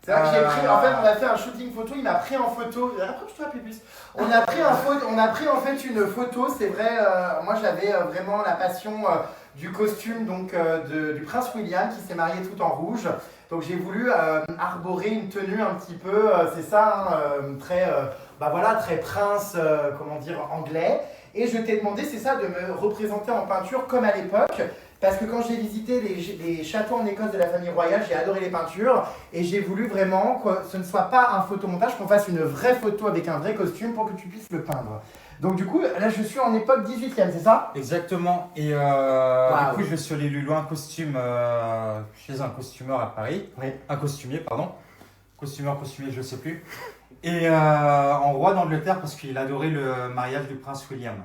A: C'est vrai que j'ai pris, en fait, on a fait un shooting photo, il m'a pris en photo. Approche-toi, Pépus. On a pris en fait une photo, c'est vrai. Moi, j'avais vraiment la passion du costume donc du prince William qui s'est marié tout en rouge. Donc, j'ai voulu arborer une tenue un petit peu, c'est ça, hein, très, très prince, comment dire, anglais. Et je t'ai demandé, c'est ça, de me représenter en peinture comme à l'époque. Parce que quand j'ai visité les châteaux en Écosse de la famille royale, j'ai adoré les peintures et j'ai voulu vraiment que ce ne soit pas un photomontage, qu'on fasse une vraie photo avec un vrai costume pour que tu puisses le peindre. Donc du coup, là je suis en époque 18e, c'est ça?
G: Exactement. Et du coup, je suis allé lui louer un costume chez un costumeur à Paris.
A: Oui.
G: Un costumier, pardon. Costumier, je sais plus. Et en roi d'Angleterre parce qu'il adorait le mariage du prince William.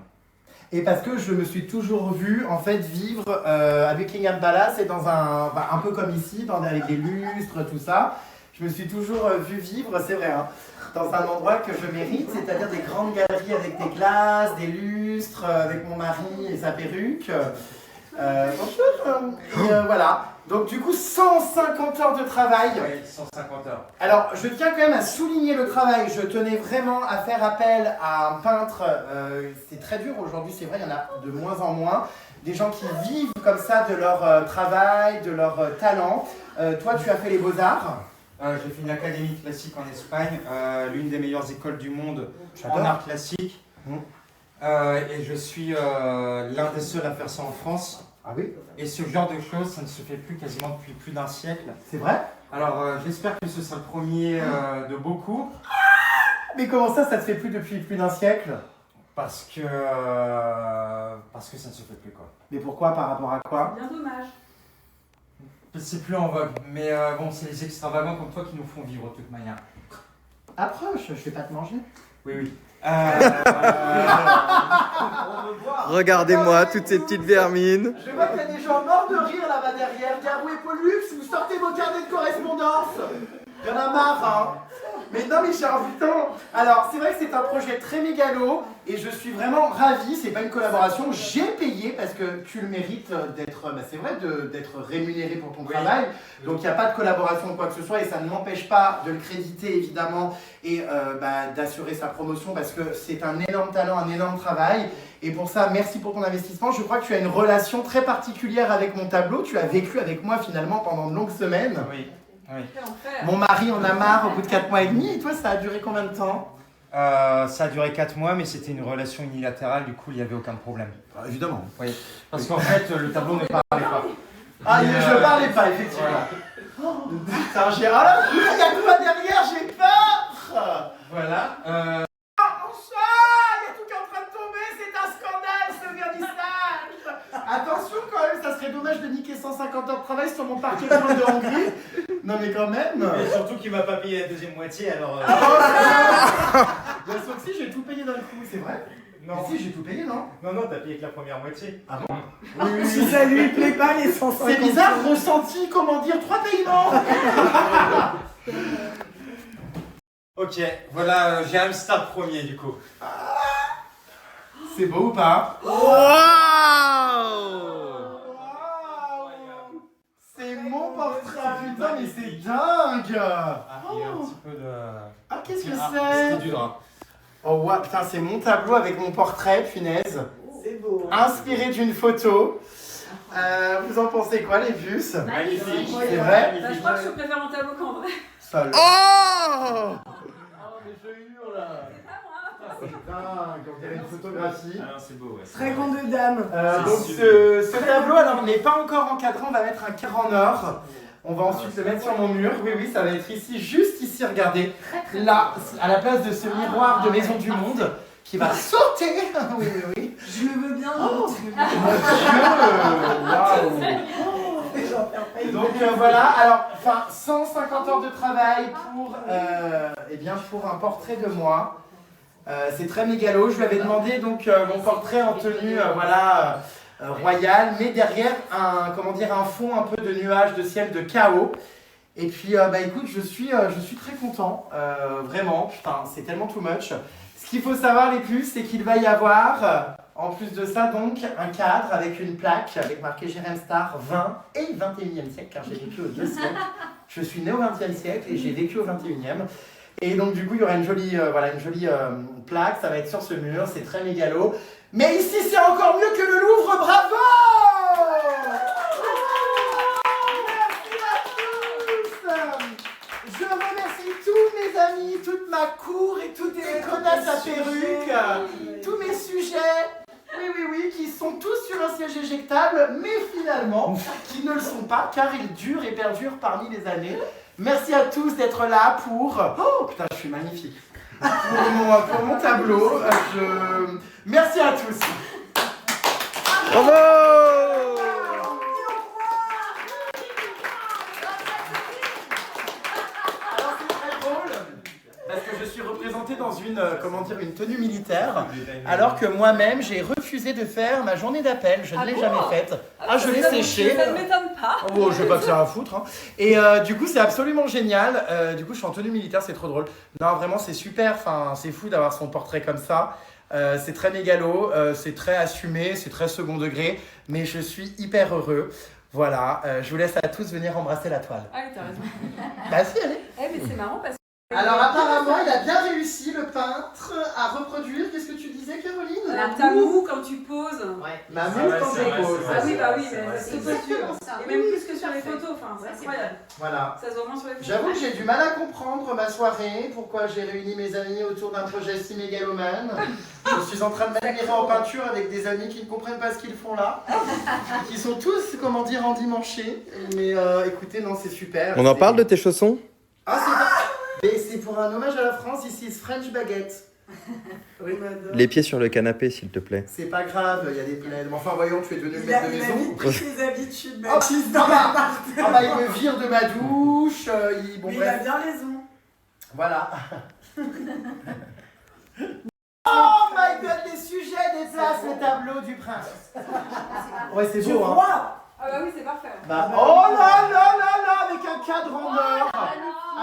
A: Et parce que je me suis toujours vu en fait vivre à Buckingham Palace et dans un peu comme ici, avec des lustres, tout ça. Je me suis toujours vu vivre, c'est vrai, hein, dans un endroit que je mérite, c'est-à-dire des grandes galeries avec des glaces, des lustres, avec mon mari et sa perruque. Voilà. Donc du coup, 150 heures de travail.
G: Oui, 150 heures.
A: Alors, je tiens quand même à souligner le travail. Je tenais vraiment à faire appel à un peintre. C'est très dur aujourd'hui, c'est vrai, il y en a de moins en moins. Des gens qui vivent comme ça de leur travail, de leur talent. Toi, tu as fait les Beaux-Arts.
G: J'ai fait une académie classique en Espagne, l'une des meilleures écoles du monde en
A: J'adore.
G: art classique. Et je suis l'un des seuls à faire ça en France.
A: Ah oui?
G: Et ce genre de choses, ça ne se fait plus quasiment depuis plus d'un siècle.
A: C'est vrai?
G: Alors j'espère que ce sera le premier de beaucoup.
A: Mais comment ça se fait plus depuis plus d'un siècle?
G: Parce que ça ne se fait plus quoi.
A: Mais pourquoi? Par rapport à quoi?
D: Bien dommage.
G: C'est plus en vogue, mais bon, c'est les extravagants comme toi qui nous font vivre de toute manière.
A: Approche, je vais pas te manger.
G: Oui, oui.
B: Regardez-moi toutes ces petites vermines.
A: Je vois qu'il y a des gens morts de rire là-bas derrière. Garou et Pollux, vous sortez vos carnets de correspondance. Il y en a marre, hein. Mais non, mais cher putain. Alors, c'est vrai que c'est un projet très mégalo et je suis vraiment ravi. C'est pas une collaboration. J'ai payé parce que tu le mérites d'être, c'est vrai, d'être rémunéré pour ton travail. Donc, il n'y a pas de collaboration ou quoi que ce soit et ça ne m'empêche pas de le créditer évidemment et d'assurer sa promotion parce que c'est un énorme talent, un énorme travail. Et pour ça, merci pour ton investissement. Je crois que tu as une relation très particulière avec mon tableau. Tu as vécu avec moi finalement pendant de longues semaines.
G: Oui. Oui.
A: Mon mari en a marre au bout de 4 mois et demi. Et toi, ça a duré combien de temps?
G: Ça a duré 4 mois, mais c'était une relation unilatérale, du coup, il n'y avait aucun problème.
A: Évidemment.
G: Oui. Parce qu'en fait, le tableau ne parlait pas.
A: Ah, je ne parlais pas, effectivement. Oh, putain, j'ai... Ah là, il y a quoi derrière? J'ai peur.
G: Voilà.
A: Mon chat, il y a tout qui est en train de tomber. C'est un scandale, ce vernissage. Attention quand même, ça serait dommage de niquer 150 heures de travail sur mon parquet de Hongrie. Non mais quand même.
G: Et surtout qu'il m'a pas payé la deuxième moitié, alors...
A: Bien sûr que si, j'ai tout payé d'un coup, c'est vrai?
G: Non.
A: Mais si, j'ai tout payé, non?
G: Non, t'as payé que la première moitié.
A: Ah bon?
I: Oui, si ça lui plaît pas, les 150.
A: C'est bizarre, ressenti, comment dire, 3 paiements.
G: Ok, voilà, j'ai un stade premier, du coup.
A: C'est beau ou pas? C'est mon portrait, putain, mais c'est dingue.
G: Il y a un petit peu de...
A: Ah, qu'est-ce que
G: C'était
A: c'est?
G: du drap.
A: Oh, ouais, putain, c'est mon tableau avec mon portrait, punaise.
I: C'est beau.
A: Inspiré d'une photo. Vous en pensez quoi, les puces?
G: Magnifique.
A: C'est vrai?
D: Bah, je crois que je préfère mon tableau qu'en vrai.
A: Seul.
B: Oh!
A: Mais je hurle là.
D: C'est pas moi.
A: Putain, on dirait une photographie.
G: Ah non, c'est beau, ouais.
I: Très grande dame.
A: Donc ce tableau, alors n'est pas encore encadré, on va mettre un cœur en or. On va ensuite le mettre sur mon mur. Oui, oui, ça va être ici, juste ici, regardez. Là, à la place de ce miroir de Maison du Monde qui va sauter. Oui, oui, oui.
I: Je le veux bien.
A: Oh, mon Dieu, waouh. Donc voilà, alors, enfin, 150 heures de travail pour, pour un portrait de moi. C'est très mégalo. Je lui avais demandé donc mon portrait en tenue royale, mais derrière un fond un peu de nuages, de ciel, de chaos. Et puis écoute, je suis très content, vraiment. Putain, c'est tellement too much. Ce qu'il faut savoir les puces, c'est qu'il va y avoir, en plus de ça donc, un cadre avec une plaque avec marqué Jérém Star 20 et 21e siècle, car j'ai vécu aux 2 siècles. Je suis né au 20e siècle et j'ai vécu au 21e. Et donc du coup, il y aura une jolie plaque, ça va être sur ce mur, c'est très mégalo. Mais ici, c'est encore mieux que le Louvre, bravo! Merci à tous! Je remercie tous mes amis, toute ma cour et toutes les connasses à perruque, tous mes sujets, oui, qui sont tous sur un siège éjectable, mais finalement, qui ne le sont pas, car ils durent et perdurent parmi les années. Merci à tous d'être là pour... Oh putain, je suis magnifique. Pour mon tableau. Merci à tous.
B: Bravo!
A: Alors c'est très drôle, parce que je suis représenté dans une une tenue militaire, alors que moi-même, j'ai refusé de faire ma journée d'appel. Je ne l'ai jamais faite. Je l'ai séchée.
I: Ça ne m'étonne pas.
A: Oh, je vais pas que ça à foutre. Hein. Et du coup, c'est absolument génial. Du coup, je suis en tenue militaire, c'est trop drôle. Non, vraiment, c'est super. Enfin, c'est fou d'avoir son portrait comme ça. C'est très mégalo, c'est très assumé, c'est très second degré, mais je suis hyper heureux. Voilà, je vous laisse à tous venir embrasser la toile.
I: Ah oui, t'as raison.
A: Bah si, allez.
I: Mais c'est marrant parce que...
A: Alors apparemment, il a bien réussi, le peintre, à reproduire. Qu'est-ce que tu disais, Caroline?
I: ta moue quand tu poses.
A: Ma moue quand je pose.
I: Ah oui, bah oui, mais
H: C'est
I: c'est
H: exactement
I: posture.
H: ça.
I: Et même
H: Oui,
I: plus que
H: tout
I: sur
H: à
I: les
H: fait.
I: photos, enfin, c'est incroyable.
A: Voilà.
I: Ça se voit moins sur les photos.
A: J'avoue que j'ai du mal à comprendre ma soirée, pourquoi j'ai réuni mes amis autour d'un projet si mégalomane. Je suis en train de m'admirer en peinture avec des amis qui ne comprennent pas ce qu'ils font là, qui sont tous, comment dire, endimanchés. Mais écoutez, non, c'est super.
B: On en parle de tes chaussons?
A: Ah, c'est pas... Mais c'est pour un hommage à la France, ici, French Baguette. Oui, madame.
B: Les pieds sur le canapé, s'il te plaît.
A: C'est pas grave, il y a des plaies. Mais enfin, voyons, tu es devenu le maître de maison.
I: pris ses habitudes.
A: Oh, il me vire de ma douche. Bon, bref.
I: bien raison.
A: Voilà. Oh my god, les sujets déplacent le tableau du prince. Ouais, c'est beau, hein.
I: Ah bah oui, c'est parfait.
A: Bah, oh là là là là, avec un cadre en or,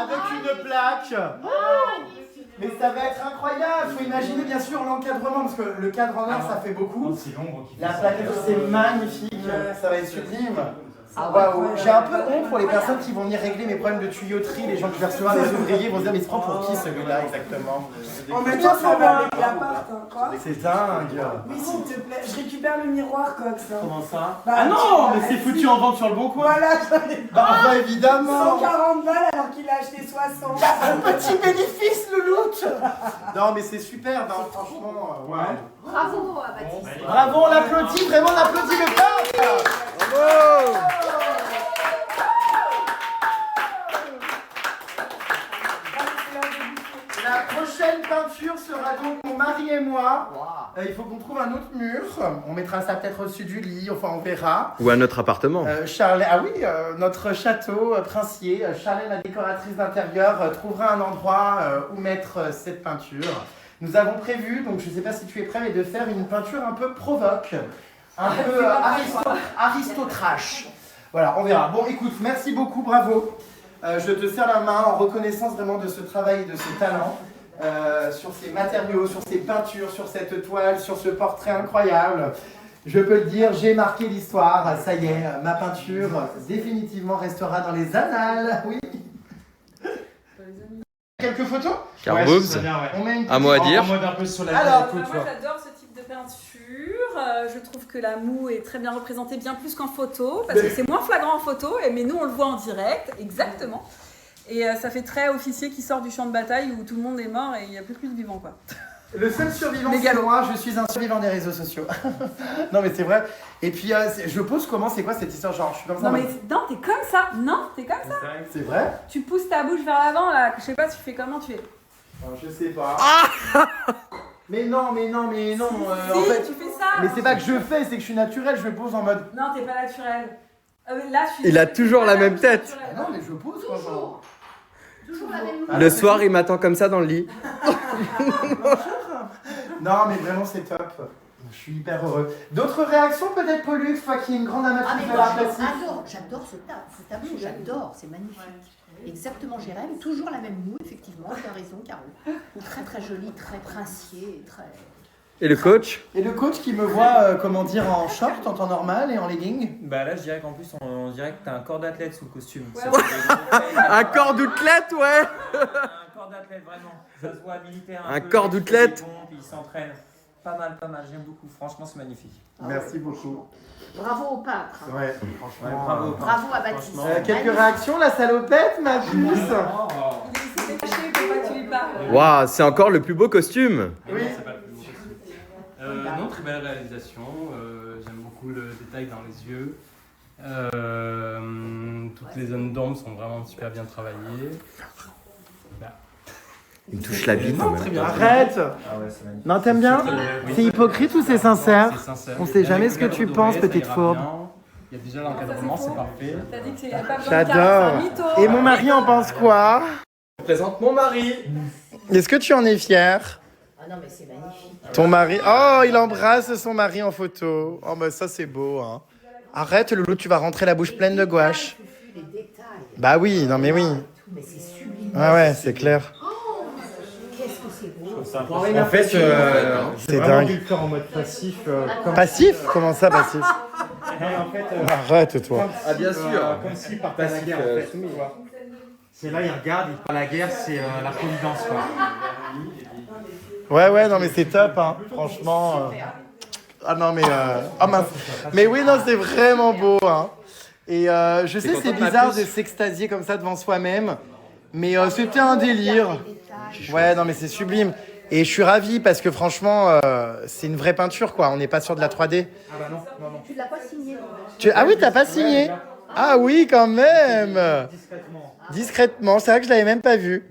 A: avec une plaque. Mais ça va être incroyable. Faut imaginer bien sûr l'encadrement, parce que le cadre en or, ça fait beaucoup. La plaque, c'est magnifique. Ça va être sublime. Waouh, j'ai un peu honte pour les personnes qui vont venir régler mes problèmes de tuyauterie, les gens qui vont recevoir les ouvriers vont se dire mais il se prend pour qui celui-là exactement?
I: En même temps, ça va avec l'appart, quoi.
A: C'est dingue.
I: Oui, s'il te plaît. Je récupère le miroir, Cox.
A: Comment ça?
I: Ah
A: non, mais c'est foutu en vente sur le bon coin.
I: Voilà, j'en ai
A: Bah évidemment.
I: 140 balles alors qu'il a acheté 60.
A: Un petit bénéfice, louloute. Non mais c'est super, non, franchement, ouais.
H: Bravo à Baptiste.
A: Bravo, on l'applaudit, vraiment on applaudit le peintre.
B: Bravo!
A: La prochaine peinture sera donc mon mari et moi. Il faut qu'on trouve un autre mur. On mettra ça peut-être au-dessus du lit, enfin on verra.
B: Ou à notre appartement.
A: Notre château princier, Charlène, la décoratrice d'intérieur, trouvera un endroit où mettre cette peinture. Nous avons prévu, donc je ne sais pas si tu es prêt, mais de faire une peinture un peu provoque, un peu aristotrash. Voilà, on verra. Bon, écoute, merci beaucoup, bravo. Je te serre la main en reconnaissance vraiment de ce travail et de ce talent, sur ces matériaux, sur ces peintures, sur cette toile, sur ce portrait incroyable. Je peux le dire, j'ai marqué l'histoire, ça y est, ma peinture définitivement restera dans les annales, oui. Quelques photos?
B: Carboobs,
A: On met une
B: un mot à dire.
A: Alors,
I: Moi j'adore ce type de peinture, je trouve que la moue est très bien représentée, bien plus qu'en photo, parce que c'est moins flagrant en photo, mais nous on le voit en direct, exactement. Et ça fait très officier qui sort du champ de bataille où tout le monde est mort et il n'y a plus que lui de vivant, quoi.
A: le seul survivant c'est moi, je suis un survivant des réseaux sociaux. Non mais c'est vrai. Et puis je pose comment, c'est quoi cette histoire, genre je suis comme ça.
I: Non mais non, t'es comme ça, non, t'es comme ça.
A: C'est vrai?
I: Tu pousses ta bouche vers l'avant là, je sais pas, tu fais comment tu es.
A: Je sais pas. Mais non.
I: Si,
A: En fait,
I: tu fais ça.
A: mais c'est pas que je fais, c'est que je suis naturel, je pose en mode.
I: Non, t'es pas naturel. Là, je suis...
B: Il a toujours la même tête.
I: naturel.
A: Ah non mais je pose quoi genre.
H: Toujours la même
A: Ah,
B: Le soir, il m'attend comme ça dans le lit.
A: Non mais vraiment c'est top. Je suis hyper heureux. D'autres réactions peut-être, Pollux, toi qui es une grande amatrice de l'art plastique?
H: j'adore ce tableau, j'adore, c'est magnifique. Exactement, Jérém, toujours la même moue, effectivement, tu as raison, Caro. Très très joli, très princier, très...
B: Et le coach?
A: Et le coach qui me voit, comment dire, en short, en temps normal et en legging?
J: Bah là, je dirais qu'en plus, on dirait que t'as un corps d'athlète sous le costume.
I: Ouais,
J: Ça
I: ouais.
J: fait
B: Un corps d'outlet, ouais!
J: un corps d'athlète, vraiment. Ça se voit militaire
B: Un
J: peu,
B: corps
J: il fait
B: d'outlet.
J: des pompes, il s'entraîne. Pas mal, j'aime beaucoup. Franchement, c'est magnifique.
A: Merci beaucoup.
H: Bravo au peintre.
A: Ouais,
J: Ouais,
A: franchement.
J: bravo.
H: Bravo à Baptiste.
J: Franchement.
A: Quelques réactions, la salopette, ma puce?
I: Il s'est caché pour pas que tu lui parles.
B: Waouh, c'est encore le plus beau costume!
A: Oui.
F: C'est pas le plus beau. Non, très belle réalisation. J'aime beaucoup le détail dans les yeux. Toutes les zones d'ombre sont vraiment super bien travaillées.
B: Il me touche la bite en même
F: très
B: temps.
F: bien.
A: Arrête!
J: Ah ouais, c'est magnifique.
A: Non, t'aimes bien?
F: Oui.
A: C'est hypocrite ou c'est sincère?
F: C'est sincère.
A: On sait jamais
F: Avec
A: ce
F: le
A: que tu
F: cadre
A: penses,
F: doré, ça
A: petite
F: ira
A: fourbe.
F: bien. Il y a déjà l'encadrement, c'est parfait.
I: T'as dit que c'est pas besoin de carte,
A: J'adore.
I: c'est un mytho.
A: Et mon mari en pense quoi?
B: Je présente mon mari!
A: Est-ce que tu en es fier?
H: Ah non, mais c'est magnifique.
A: Ton mari. Oh, il embrasse son mari en photo. Oh, bah ça, c'est beau, hein. Arrête, Loulou, tu vas rentrer la bouche pleine de gouache.
H: Les détails.
A: Bah oui, non, mais oui.
H: Mais c'est sublime.
A: Ah ouais, c'est clair.
H: Qu'est-ce que c'est beau.
G: En fait,
A: C'est
G: j'ai vraiment
A: dingue.
G: dû le faire en mode passif.
A: Passif? Comment ça, passif?
G: En fait,
A: Arrête, toi.
B: Ah, bien sûr.
G: Comme s'il partait à la guerre, en fait. Tu vois. C'est là, il regarde, il part à la guerre, c'est la providence, quoi.
A: Ouais, non, mais c'est top, hein. Franchement. Ah non, mais. Ah mince. Mais oui, non, c'est vraiment beau, hein. Et je sais, c'est bizarre de s'extasier comme ça devant soi-même. Mais c'était un délire. Ouais, non, mais c'est sublime. Et je suis ravi parce que franchement, c'est une vraie peinture, quoi. On n'est pas sur de la 3D.
G: Ah bah non.
H: Tu l'as pas signé.
A: Ah oui, t'as pas signé? Ah oui, quand même. Discrètement, c'est vrai que je l'avais même pas vu.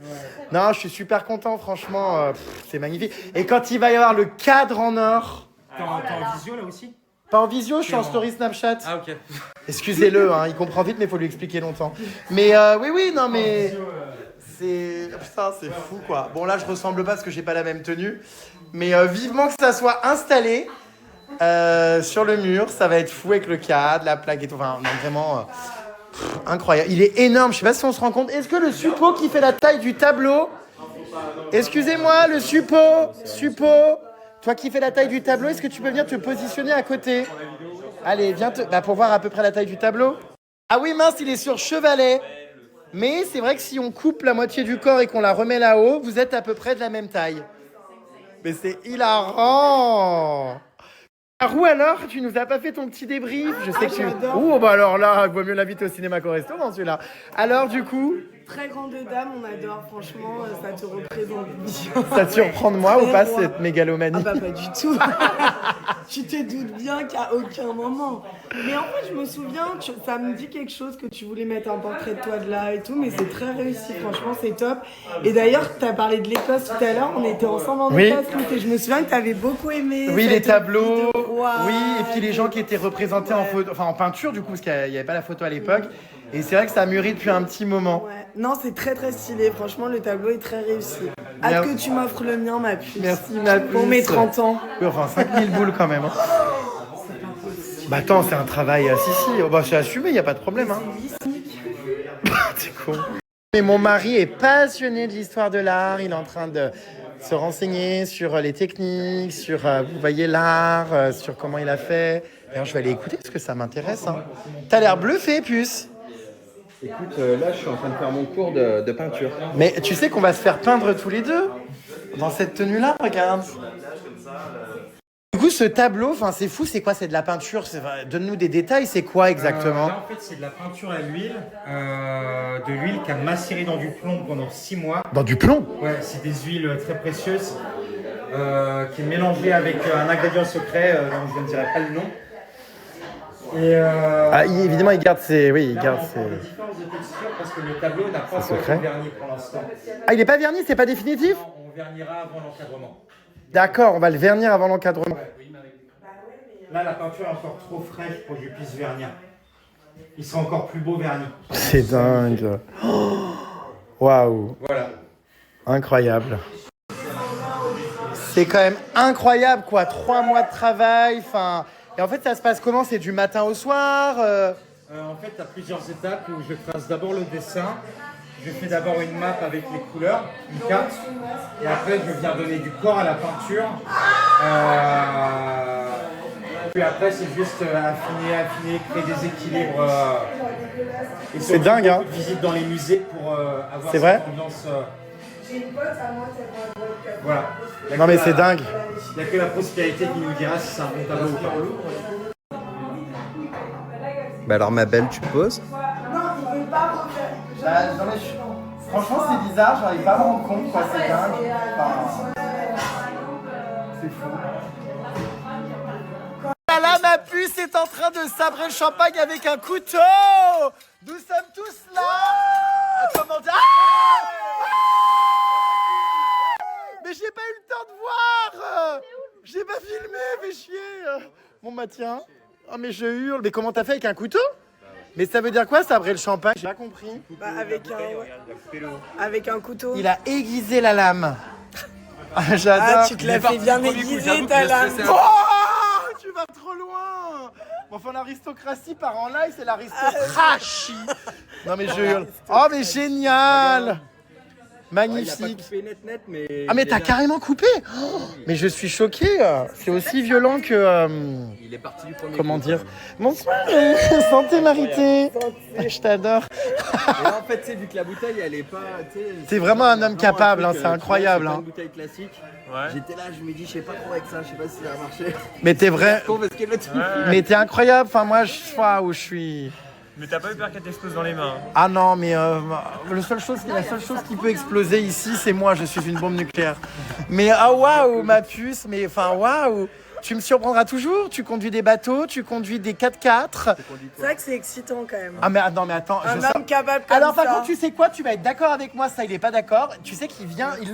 A: Non, je suis super content, franchement, c'est magnifique. Et quand il va y avoir le cadre en or.
G: T'es en visio là aussi?
A: Pas en visio, je suis en story Snapchat.
G: Ah ok.
A: Excusez-le, hein, il comprend vite, mais il faut lui expliquer longtemps. Mais oui, non, mais c'est putain, c'est fou, quoi. Bon, là, je ressemble pas parce que j'ai pas la même tenue, mais vivement que ça soit installé sur le mur, ça va être fou avec le cadre, la plaque et tout. Enfin, non, vraiment incroyable. Il est énorme. Je sais pas si on se rend compte. Est-ce que le suppôt qui fait la taille du tableau? Excusez-moi, le suppôt. Toi qui fais la taille du tableau, est-ce que tu peux venir te positionner à côté? Allez, viens pour voir à peu près la taille du tableau. Ah oui, mince, il est sur chevalet. Mais c'est vrai que si on coupe la moitié du corps et qu'on la remet là-haut, vous êtes à peu près de la même taille. Mais c'est hilarant. Roux, alors, tu nous as pas fait ton petit débrief? Je sais que tu... Oh, bah alors là, il vaut mieux l'inviter au cinéma qu'au restaurant, celui-là. Alors, du coup...
K: Très grande dame, on adore, franchement, ça te représente bien.
A: Ça te surprend de moi ou pas, cette mégalomanie?
K: Ah bah pas du tout. Tu te doutes bien qu'à aucun moment. Mais en fait, je me souviens, ça me dit quelque chose que tu voulais mettre un portrait de toi de là et tout, mais c'est très réussi, franchement, c'est top. Et d'ailleurs, tu as parlé de l'Écosse tout à l'heure, on était ensemble en Écosse, et je me souviens que tu avais beaucoup aimé.
A: Oui, les tableaux,
K: oui,
A: et puis les gens qui étaient représentés en peinture, du coup, parce qu'il n'y avait pas la photo à l'époque. Et c'est vrai que ça a mûri depuis un petit moment.
K: Ouais. Non, c'est très très stylé. Franchement, le tableau est très réussi. Hâte que tu m'offres le mien, ma puce.
A: Merci, ma puce.
K: Pour mes 30 ans.
A: Oui, enfin, 5000 boules quand même. Hein. Bah attends, c'est un travail... si, bah, c'est assumé, il n'y a pas de problème. Hein. C'est con. Mais mon mari est passionné de l'histoire de l'art. Il est en train de se renseigner sur les techniques, sur, vous voyez, l'art, sur comment il a fait. D'ailleurs, je vais aller écouter parce que ça m'intéresse. Hein. T'as l'air bluffé, puce.
B: Écoute, là, je suis en train de faire mon cours de peinture.
A: Mais tu sais qu'on va se faire peindre tous les deux dans cette tenue-là, regarde. Du coup, ce tableau, enfin, c'est fou, c'est quoi? C'est de la peinture? Donne-nous des détails, c'est quoi exactement?
G: Là, en fait, c'est de la peinture à l'huile, de l'huile qui a macéré dans du plomb pendant 6 mois.
A: Dans du plomb?
G: Ouais, c'est des huiles très précieuses, qui est mélangée avec un ingrédient secret dont je ne dirai pas le nom. Et
A: évidemment, il garde ses... Oui, il garde ses...
G: des différences de texture parce que le tableau n'a pas encore été verni pour l'instant.
A: Ah, il n'est pas verni, c'est pas définitif?
G: Non, on vernira avant l'encadrement.
A: D'accord, on va le vernir avant l'encadrement.
G: Là, la peinture est encore trop fraîche pour que je puisse vernir. Il sera encore plus beau verni.
A: C'est dingue. Waouh.
G: Voilà.
A: Incroyable. C'est quand même incroyable, quoi. 3 mois de travail, enfin... Et en fait, ça se passe comment? C'est du matin au soir
G: En fait, tu as plusieurs étapes où je trace d'abord le dessin. Je fais d'abord une map avec les couleurs, une carte. Et après, je viens donner du corps à la peinture. Puis après, c'est juste affiner, créer des équilibres. Et
A: c'est dingue, hein?
G: Visite dans les musées pour avoir
A: cette
G: ambiance. J'ai une pote à moi, voilà.
A: Non mais c'est dingue.
G: Il n'y a que la prospérité qui nous dira si c'est un bon tableau ou pas.
B: Bah alors ma belle, tu poses?
K: Non, il veut pas refaire.
A: Franchement, c'est bizarre, j'arrive pas à me rendre compte, quoi, c'est dingue. C'est fou. Là, ma puce est en train de sabrer le champagne avec un couteau. Nous sommes tous là. Comment dire? Mais j'ai pas eu le temps de voir. J'ai pas filmé, fais chier. Bon bah tiens. Oh mais je hurle. Mais comment t'as fait avec un couteau? Mais ça veut dire quoi, sabrer le champagne? J'ai pas compris.
K: Avec un couteau.
A: Il a aiguisé la lame. Ah, j'adore.
K: Ah, tu te l'as fait bien aiguiser, ta lame.
A: Oh, tu vas trop loin. Bon, enfin, l'aristocratie part en live, c'est l'aristocratie. Non, mais je hurle. Oh, mais génial. Magnifique. Ah, mais t'as carrément coupé. Oh, mais je suis choqué. C'est aussi violent que...
B: Il est parti du premier
A: Comment
B: coup,
A: dire? Bonsoir. Santé, Marité. Je t'adore.
B: Et là, en fait, tu sais, vu que la bouteille, elle est pas...
A: T'es vraiment un homme capable, hein, c'est incroyable.
B: C'est pas
A: Hein.
B: une bouteille classique. J'étais là, je me dis, je sais pas trop avec ça, je sais pas si ça va marcher.
A: Mais t'es vrai.
B: Parce que l'autre, il file.
A: Mais t'es incroyable. Enfin, moi, je vois où je suis...
F: Mais t'as pas eu peur qu'elle t'explose dans les mains?
A: Ah non, mais la seule chose qui peut exploser ici, c'est moi. Je suis une bombe nucléaire. Mais ah waouh, ma puce. Mais enfin waouh. Tu me surprendras toujours. Tu conduis des bateaux, tu conduis des 4x4.
K: C'est vrai que c'est excitant quand même.
A: Ah mais non mais attends.
K: Un homme capable comme
A: Alors par
K: ça.
A: contre, tu sais quoi? Tu vas être d'accord avec moi. Ça, il est pas d'accord. Tu sais qu'il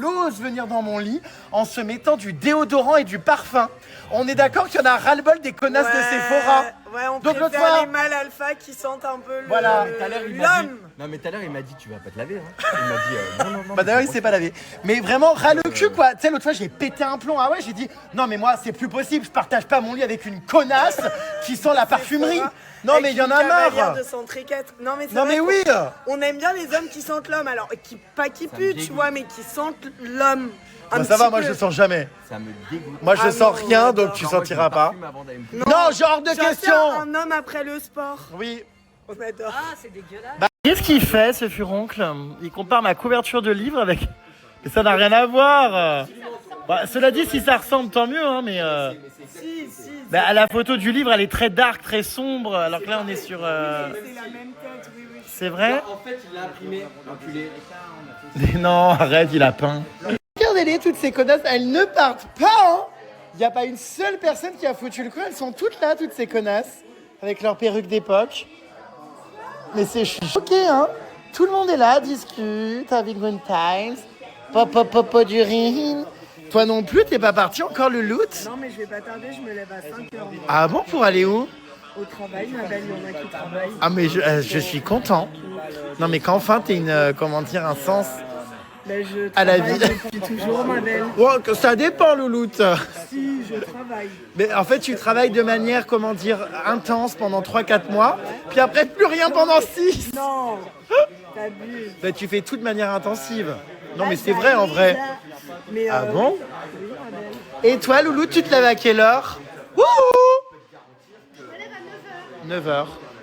A: ose venir dans mon lit en se mettant du déodorant et du parfum. On est d'accord qu'il y en a ras-le-bol des connasses de Sephora.
K: Ouais, on
A: Donc, l'autre
K: préfère
A: fois-
K: les mâles alpha qui sentent un peu
A: Voilà.
B: Tout à l'heure, il m'a dit...
K: l'homme.
B: Non, mais tout à l'heure, il m'a dit, tu vas pas te laver. Hein. Il m'a dit, non.
A: Bah d'ailleurs il s'est pas lavé. Mais vraiment ras le cul quoi. Tu sais l'autre fois j'ai pété un plomb. Ah ouais j'ai dit non mais moi c'est plus possible. Je partage pas mon lit avec une connasse qui sent la parfumerie. Non mais il y en a marre.
K: De centriquette. Non mais, c'est
A: Non
K: vrai
A: mais
K: qu'on-
A: oui.
K: On aime bien les hommes qui sentent l'homme. Alors pas qui puent tu vois mais qui sentent l'homme.
A: Bah,
K: Un
A: ça va
K: petit
A: moi
K: peu.
A: je sens jamais.
B: Ça me dégoûte.
A: Moi je
K: Ah
A: sens
K: non,
A: rien
K: j'adore.
A: donc tu sentiras pas.
K: Non,
A: Non genre de
K: j'aime
A: question.
K: bien un homme après le sport.
A: Oui.
K: On adore.
I: Ah, c'est dégueulasse.
A: Bah, qu'est-ce qu'il fait ce furoncle? Il compare ma couverture de livre avec... Mais ça n'a rien à voir. Bah, cela dit si ça ressemble tant mieux hein mais...
K: Si.
A: Bah, la photo du livre elle est très dark, très sombre alors que là on est sur...
K: C'est la même tête, oui.
A: C'est vrai?
B: En fait, il l'a imprimé, enculé.
A: Non, arrête, il a peint. Regardez-les, toutes ces connasses, elles ne partent pas, hein. Il n'y a pas une seule personne qui a foutu le coup, elles sont toutes là, toutes ces connasses, avec leurs perruques d'époque. Mais je suis choquée, hein. Tout le monde est là, discute, avec good times. Pop, d'urine. Toi non plus, t'es pas parti encore le loot?
K: Non mais je vais pas tarder, je me lève à 5h.
A: Ah bon, pour aller où?
K: Au travail, ma belle, il y en a qui travaillent.
A: Ah mais je suis content. Non mais qu'enfin t'aies une, comment dire, un sens
K: Ben, je
A: à la
K: travaille
A: vie.
K: depuis toujours, ma belle.
A: Oh, que ça dépend, Louloute.
K: Si, je travaille.
A: Mais en fait, tu travailles de manière, comment dire, intense pendant 3-4 mois, puis après, plus rien pendant 6.
K: Non, t'abuses.
A: Bah, tu fais tout de manière intensive. Non, mais c'est vrai, en vrai.
K: Mais,
A: Ah bon?
K: Oui, ma belle.
A: Et toi, Louloute, tu te lèves à quelle heure? Wouhou! Je me lève à 9h. 9h.